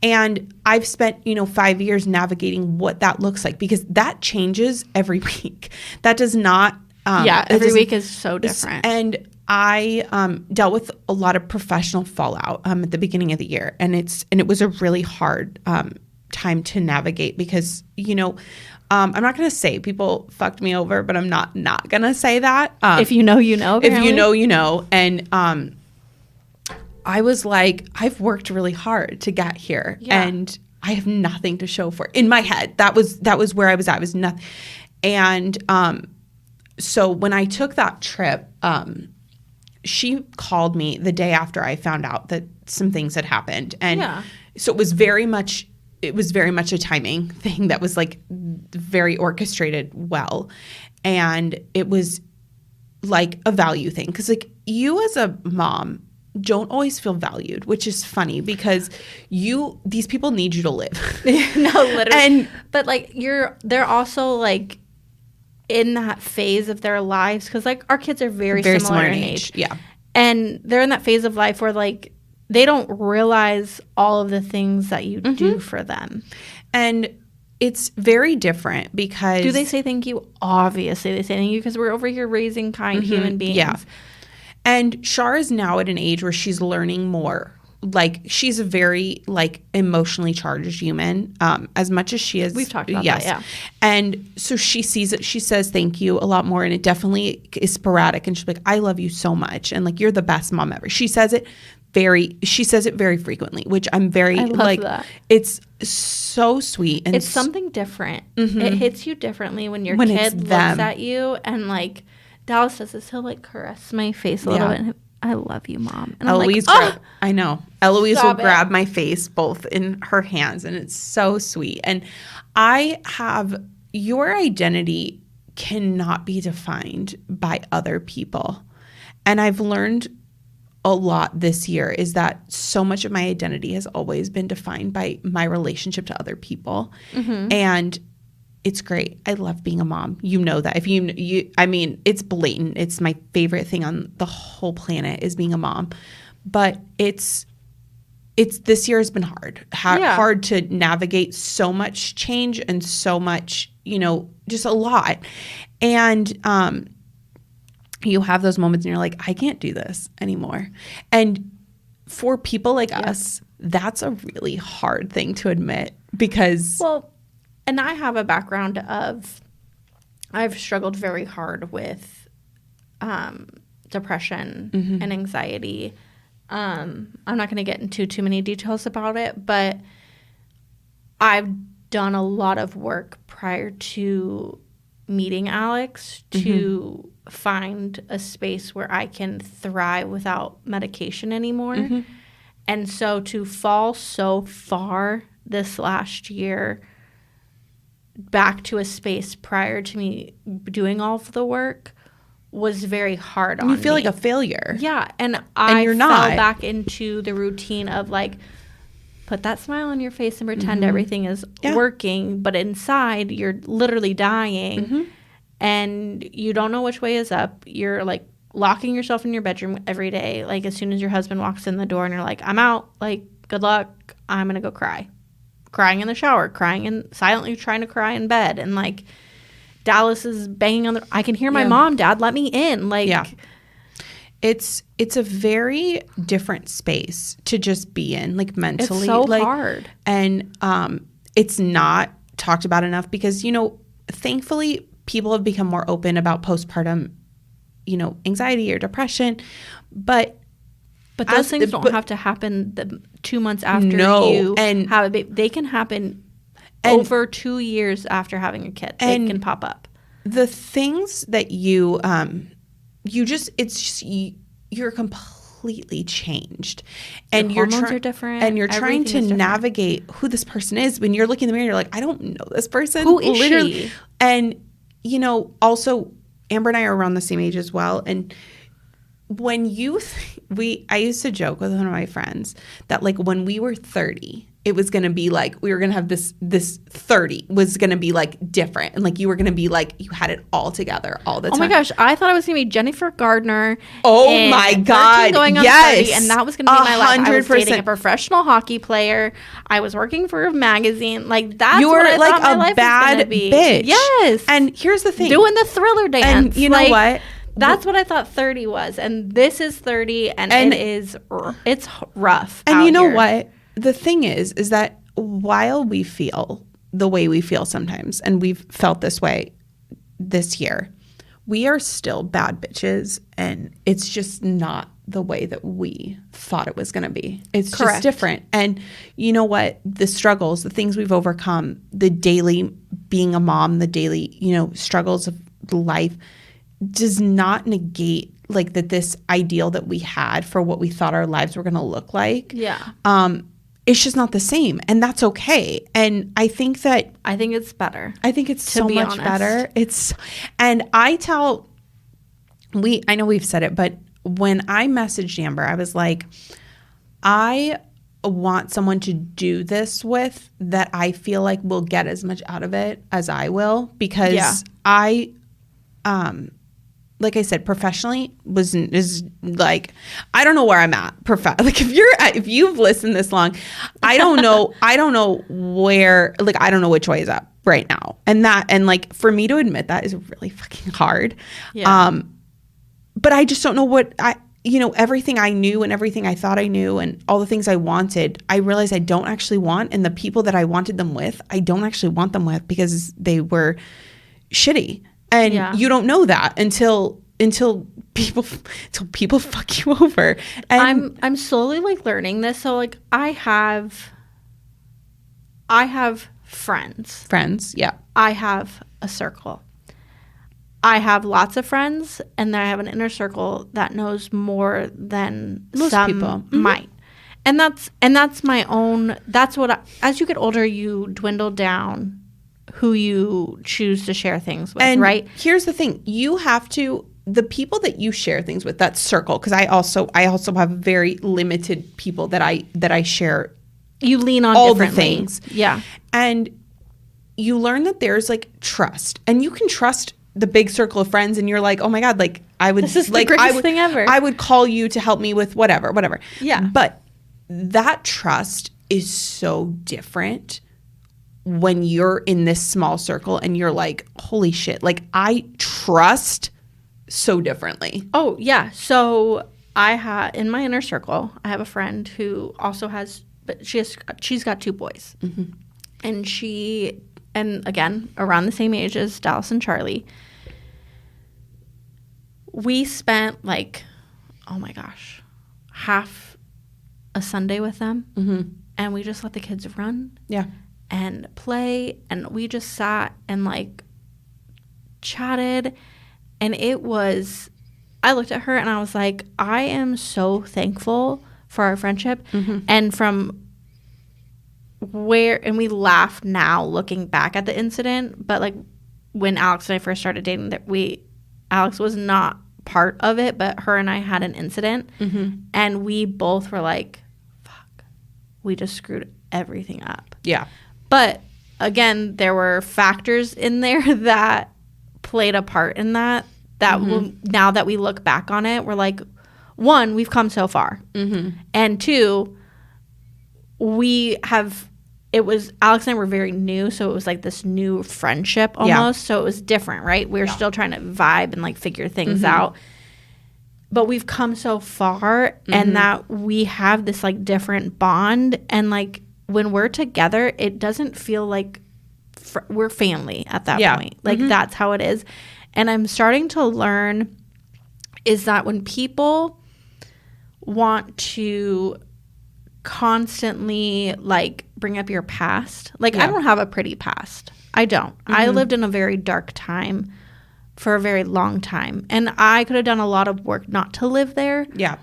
And I've spent 5 years navigating what that looks like, because that changes every week. That does not. Every week is so different. And I dealt with a lot of professional fallout at the beginning of the year, and it was a really hard time to navigate, because I'm not going to say people fucked me over, but I'm not going to say that. If you know, you know. Apparently. If you know, you know. And I was like, I've worked really hard to get here, and I have nothing to show for it. In my head, that was where I was at. It was nothing. And so when I took that trip, she called me the day after I found out that some things had happened. And so it was very much a timing thing that was like very orchestrated well. And it was like a value thing. Cause like, you as a mom don't always feel valued, which is funny, because these people need you to live. No, literally. But like, they're also like in that phase of their lives. Cause like, our kids are very similar in age. Yeah. And they're in that phase of life where like, they don't realize all of the things that you do for them. And it's very different, because... Do they say thank you? Obviously they say thank you, because we're over here raising kind human beings. Yeah. And Shar is now at an age where she's learning more. Like, she's a very, like, emotionally charged human, as much as she is... We've talked about that, yeah. And so she sees it. She says thank you a lot more, and it definitely is sporadic. And she's like, I love you so much. And, like, you're the best mom ever. She says it very frequently, which I'm very, I love that. It's so sweet. And it's something different. It hits you differently when your kid looks at you, and like Dallas does this, he'll like caress my face a little bit, and I love you, Mom. And Eloise, I know. Eloise will grab my face both in her hands, and it's so sweet. And your identity cannot be defined by other people. And I've learned a lot this year is that so much of my identity has always been defined by my relationship to other people. And it's great. I love being a mom. You know that. If I mean, it's blatant. It's my favorite thing on the whole planet is being a mom. But it's this year has been hard to navigate so much change and so much, just a lot. And you have those moments and you're like, I can't do this anymore. And for people like us, that's a really hard thing to admit because... Well, and I have a background of, I've struggled very hard with depression and anxiety. I'm not going to get into too many details about it, but I've done a lot of work prior to meeting Alex to find a space where I can thrive without medication anymore. And so to fall so far this last year back to a space prior to me doing all of the work was very hard on me. You feel like a failure. Yeah. And I you're fell not. back into the routine of like, put that smile on your face and pretend everything is working. But inside, you're literally dying. And you don't know which way is up. You're like locking yourself in your bedroom every day. Like as soon as your husband walks in the door and you're like, I'm out. Like, good luck. I'm going to go cry. Crying in the shower. Crying and silently trying to cry in bed. And like Dallas is banging on the... I can hear my mom, Dad, let me in. Like... Yeah. It's a very different space to just be in, like mentally. It's so hard. And it's not talked about enough because, you know, thankfully people have become more open about postpartum, you know, anxiety or depression. But those things don't have to happen 2 months after you have a baby. They can happen over 2 years after having a kid. They can pop up. The things that you're completely changed, and your hormones are different, and you're trying to navigate who this person is. When you're looking in the mirror, you're like, I don't know this person. Who is she? And you know, also Amber and I are around the same age as well, and when I used to joke with one of my friends that like when we were 30, it was going to be like, we were going to have this 30 was going to be like different. And like, you were going to be like, you had it all together all the time. Oh my gosh. I thought I was going to be Jennifer Gardner. Oh my God. Going on yes. 30, and that was going to be my life. 100%. I was dating a professional hockey player. I was working for a magazine. Like that's you were what I like thought my a life bad was gonna be. bitch. Yes. And here's the thing. Doing the Thriller dance. And you know what? That's what I thought 30 was. And this is 30 and it's rough. And you know here. what? The thing is that while we feel the way we feel sometimes, and we've felt this way this year, we are still bad bitches, and it's just not the way that we thought it was going to be. It's just different. And you know what? The struggles, the things we've overcome, the daily being a mom, the daily, you know, struggles of life does not negate like that this ideal that we had for what we thought our lives were going to look like. Yeah. It's just not the same, and that's okay. And I think it's better. I think it's so much better. And I know we've said it, but when I messaged Amber, I was like, I want someone to do this with that I feel like will get as much out of it as I will, because I like I said, professionally is like, I don't know where I'm at. Like if you've listened this long, I don't know where, like, I don't know which way is up right now. And like for me to admit that is really fucking hard. Yeah. But I just don't know what everything I knew and everything I thought I knew and all the things I wanted, I realized I don't actually want. And the people that I wanted them with, I don't actually want them with because they were shitty. And you don't know that until people fuck you over. And I'm slowly like learning this. So like I have friends. Yeah. I have a circle. I have lots of friends, and then I have an inner circle that knows more than most some people might. And that's my own. That's what as you get older, you dwindle down who you choose to share things with, and right? Here's the thing. You have to, the people that you share things with, that circle, because I also have very limited people that I share. You lean on all differently. The things. Yeah. And you learn that there's like trust, and you can trust the big circle of friends, and you're like, oh my God, like this is like, the greatest thing ever. I would call you to help me with whatever. Yeah. But that trust is so different when you're in this small circle and you're like, holy shit, like I trust so differently. Oh, yeah. So in my inner circle, I have a friend who also has, but she's got 2 boys. Mm-hmm. And again, around the same age as Dallas and Charlie. We spent like, oh my gosh, half a Sunday with them. Mm-hmm. And we just let the kids run. Yeah. And play. And we just sat and like chatted. And I looked at her and I was like, I am so thankful for our friendship. Mm-hmm. And and we laugh now looking back at the incident, but like when Alex and I first started dating, Alex was not part of it, but her and I had an incident, mm-hmm. and we both were like, fuck, we just screwed everything up. Yeah. But again, there were factors in there that played a part in that mm-hmm. Now that we look back on it, we're like, 1, we've come so far, mm-hmm. and 2, Alex and I were very new, so it was like this new friendship almost. Yeah. So it was different, right? We were still trying to vibe and like figure things mm-hmm. out. But we've come so far, mm-hmm. and that we have this like different bond. And like when we're together, it doesn't feel like we're family at that point. Like mm-hmm. that's how it is. And I'm starting to learn is that when people want to constantly like bring up your past, like I don't have a pretty past. I don't. Mm-hmm. I lived in a very dark time for a very long time, and I could have done a lot of work not to live there. Yeah.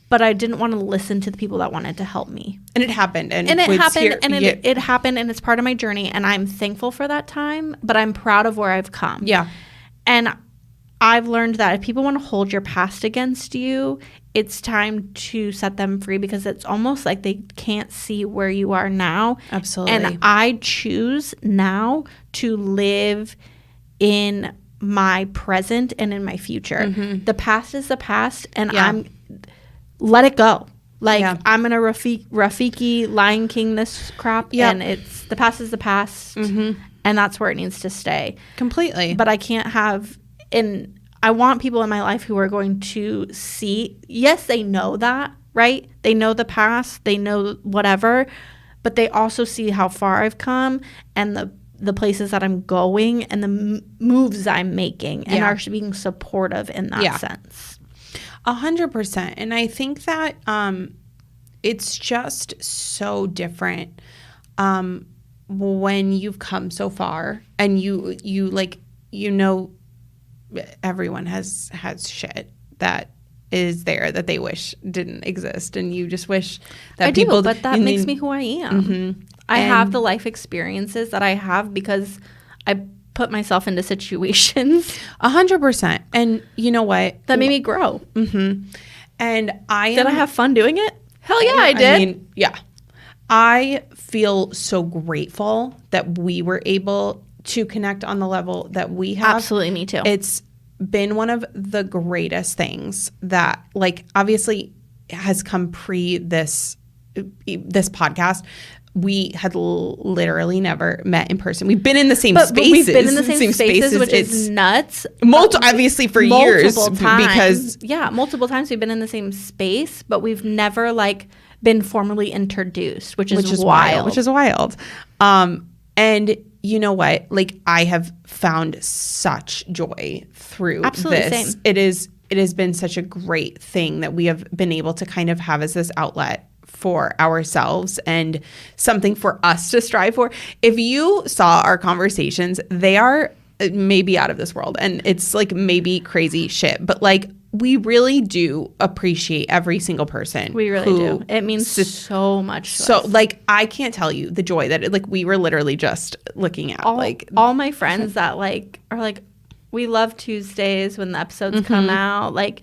But I didn't want to listen to the people that wanted to help me. And it happened. It happened, and it's part of my journey, and I'm thankful for that time, but I'm proud of where I've come. Yeah. And I've learned that if people want to hold your past against you, it's time to set them free, because it's almost like they can't see where you are now. Absolutely. And I choose now to live in my present and in my future. Mm-hmm. The past is the past, and let it go. Like I'm gonna Rafiki Lion King this crap, and it's the past is the past, mm-hmm. and that's where it needs to stay completely. But I can't have I want people in my life who are going to see, yes, they know that, right? They know the past, they know whatever, but they also see how far I've come and the places that I'm going and the moves I'm making, and are being supportive in that sense. 100%. And I think that it's just so different when you've come so far and you like, everyone has shit that is there that they wish didn't exist, and you just wish that but that makes me who I am. Mm-hmm. I have the life experiences that I have because I put myself into situations 100%, and you know what, that made me grow. Mm-hmm. And did I have fun doing it? Hell yeah, I did. I feel so grateful that we were able to connect on the level that we have. Absolutely, me too. It's been one of the greatest things that, like, obviously has come pre this podcast. We had literally never met in person. We've been in the same spaces. But we've been in the same spaces, which is nuts. Obviously for years. Times. Multiple times we've been in the same space, but we've never, like, been formally introduced, which is wild. Which is wild. And you know what? Like, I have found such joy through this. Same. It has been such a great thing that we have been able to kind of have as this outlet for ourselves and something for us to strive for. If you saw our conversations, they are maybe out of this world, and it's like maybe crazy shit, but like we really do appreciate every single person. We really do. It means so much to us. Like, I can't tell you the joy that like we were literally just looking at. All my friends that like are like, we love Tuesdays when the episodes mm-hmm. come out. Like,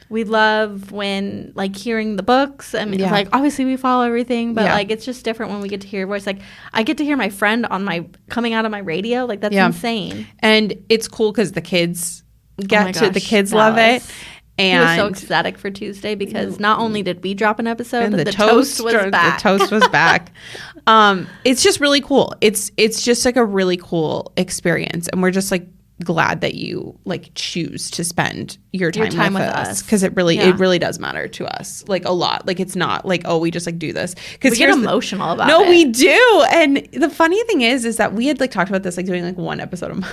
we love when, like, hearing the books. I mean, like, obviously we follow everything, but like, it's just different when we get to hear your voice. Like, I get to hear my friend coming out of my radio. Like, that's insane. And it's cool because the kids the kids love it. And he was so ecstatic for Tuesday because not only did we drop an episode, but the toast was back. The toast was back. It's just really cool. It's just like a really cool experience, and we're just like glad that you like choose to spend your time with us, because it really does matter to us, like a lot. Like it's not like, oh, we just like do this because we get emotional about it. No, we do. And the funny thing is that we had like talked about this, like doing like one episode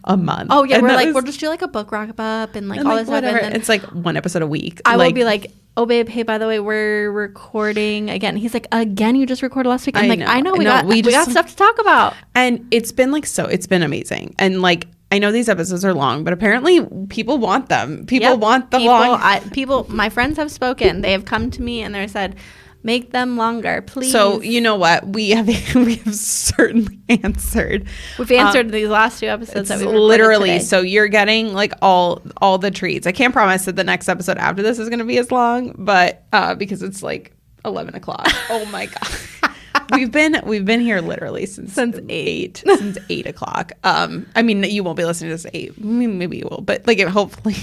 a month. Oh yeah, we're like, we'll just do like a book wrap up and like all this whatever. stuff. And it's like one episode a week. I will be like, oh babe, hey, by the way, we're recording again. He's like, again, you just recorded last week. I'm like, I know, we got stuff to talk about. And it's been like, it's been amazing. And like, I know these episodes are long, but apparently people want them. People want the long. My friends have spoken. They have come to me and they said, make them longer, please. So you know what? We have certainly answered. We've answered these last 2 episodes that we literally today. So you're getting like all the treats. I can't promise that the next episode after this is going to be as long, but because it's like 11 o'clock. Oh my god. We've been here literally since 8 since 8 o'clock. I mean, you won't be listening to this at 8. Maybe you will, but like hopefully.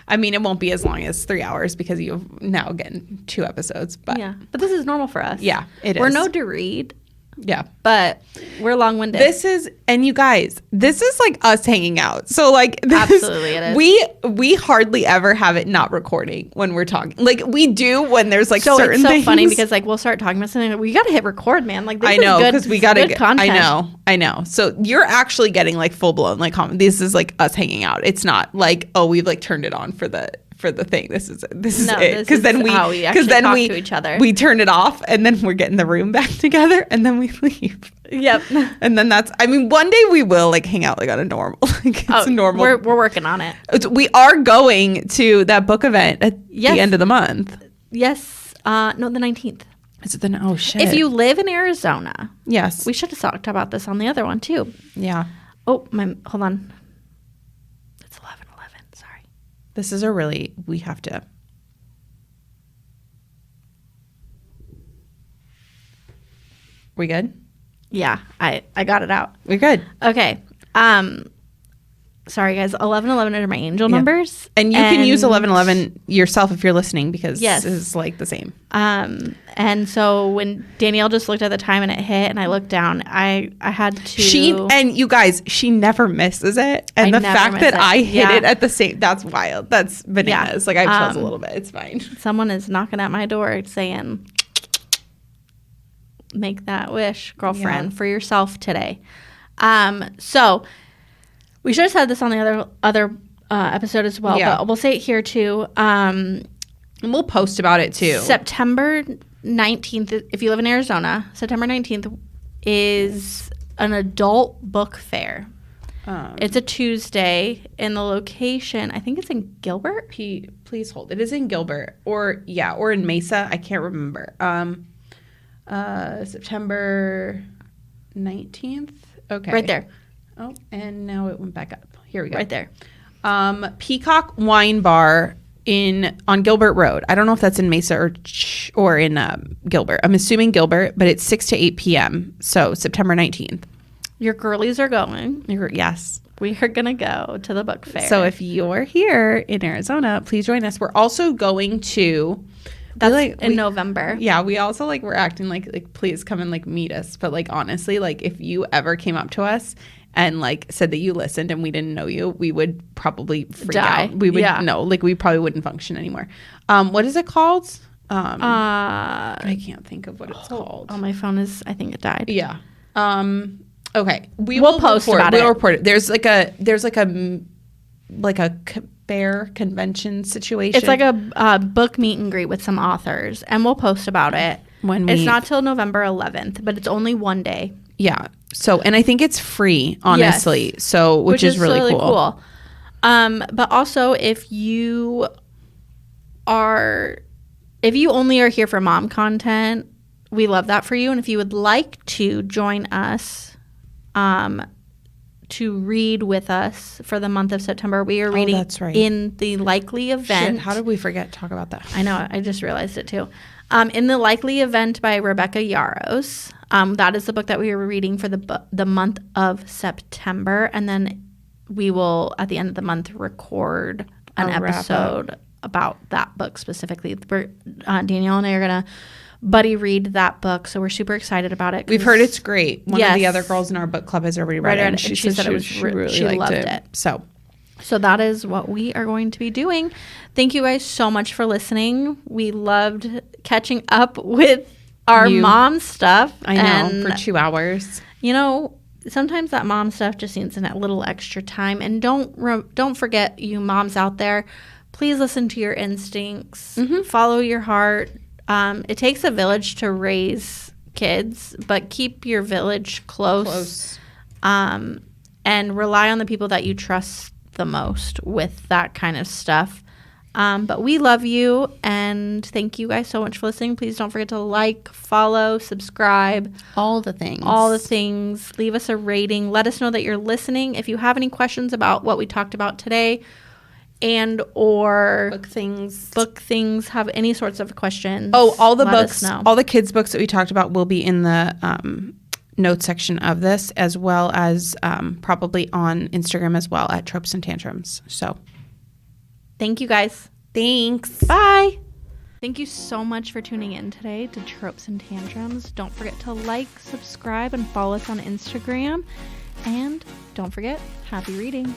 I mean, it won't be as long as 3 hours because you've now getting 2 episodes. But but this is normal for us. Yeah, it is. We're no to read. Yeah. But we're long-winded. And you guys, this is like us hanging out. So like absolutely it is. We hardly ever have it not recording when we're talking. Like we do when there's like so certain it's so things. funny because like we'll start talking about something like, we got to hit record, man. Like this I know, because we got to get content. I know. So you're actually getting like full blown like this is like us hanging out. It's not like, oh, we've like turned it on for the thing. This is it. Because then we talk to each other. We turn it off and then we're getting the room back together and then we leave. Yep. And then one day we will like hang out like on a normal normal. We're working on it. We are going to that book event at the end of the month. Yes. No, the 19th. Is it oh shit. If you live in Arizona. Yes. We should have talked about this on the other one too. Yeah. Oh, hold on. It's 11:11. Sorry. This is we have to. We good? Yeah, I got it out. We're good. Okay. Sorry guys, 11:11 are my angel numbers. And you can use 11:11 yourself if you're listening because yes. it's like the same. And so when Danielle just looked at the time and it hit and I looked down, I had to. And you guys, she never misses it. And the fact that I hit it at the same, that's wild. That's bananas. Like I chose a little bit. It's fine. Someone is knocking at my door saying, make that wish, girlfriend, for yourself today. So we should have said this on the other episode as well, but we'll say it here too. And we'll post about it too. September 19th, if you live in Arizona, September 19th is an adult book fair. It's a Tuesday in the location. I think it's in Gilbert. Please hold. It is in Gilbert or in Mesa. I can't remember. September 19th. Okay. Right there. Oh, and now it went back up. Here we go. Right there. Peacock Wine Bar on Gilbert Road. I don't know if that's in Mesa or in Gilbert. I'm assuming Gilbert, but it's 6 to 8 p.m. So September 19th. Your girlies are going. Yes. We are going to go to the book fair. So if you're here in Arizona, please join us. We're also going to... That's in November. Yeah, we also we're acting like please come and meet us. But honestly, if you ever came up to us and said that you listened and we didn't know you, we would probably freak out. We would we probably wouldn't function anymore. What is it called? I can't think of what it's called. Oh, my phone I think it died. Yeah. Okay. We'll post about it. We'll report it. There's a fair convention situation. It's like a book meet and greet with some authors, and we'll post about it. It's not till November 11th, but it's only one day. Yeah. So, and I think it's free, honestly. Yes. So, which is really cool. But also, if you only are here for mom content, we love that for you. And if you would like to join us, to read with us for the month of September, we are reading in the Likely Event. Shit, how did we forget to talk about that? I know. I just realized it too. In the Likely Event by Rebecca Yarros. That is the book that we were reading for the month of September. And then we will, at the end of the month, record an episode about that book specifically. Danielle and I are going to Buddy read that book, so we're super excited about it. We've heard it's great. One of the Yes. other girls in our book club has already read it, and she said she really liked it. So that is what we are going to be doing. Thank you guys so much for listening. We loved catching up with our mom stuff. I know, for 2 hours. You know, sometimes that mom stuff just needs a little extra time. And don't forget, you moms out there, please listen to your instincts. Follow your heart. It takes a village to raise kids, but keep your village close. And rely on the people that you trust the most with that kind of stuff. But we love you, and thank you guys so much for listening. Please don't forget to like, follow, subscribe. All the things. Leave us a rating. Let us know that you're listening. If you have any questions about what we talked about today and or book things, have any sorts of questions. Oh, all the books, all the kids' books that we talked about will be in the notes section of this, as well as probably on Instagram as well at Tropes and Tantrums. So thank you guys. Thanks. Bye. Thank you so much for tuning in today to Tropes and Tantrums. Don't forget to like, subscribe, and follow us on Instagram. And don't forget, happy reading.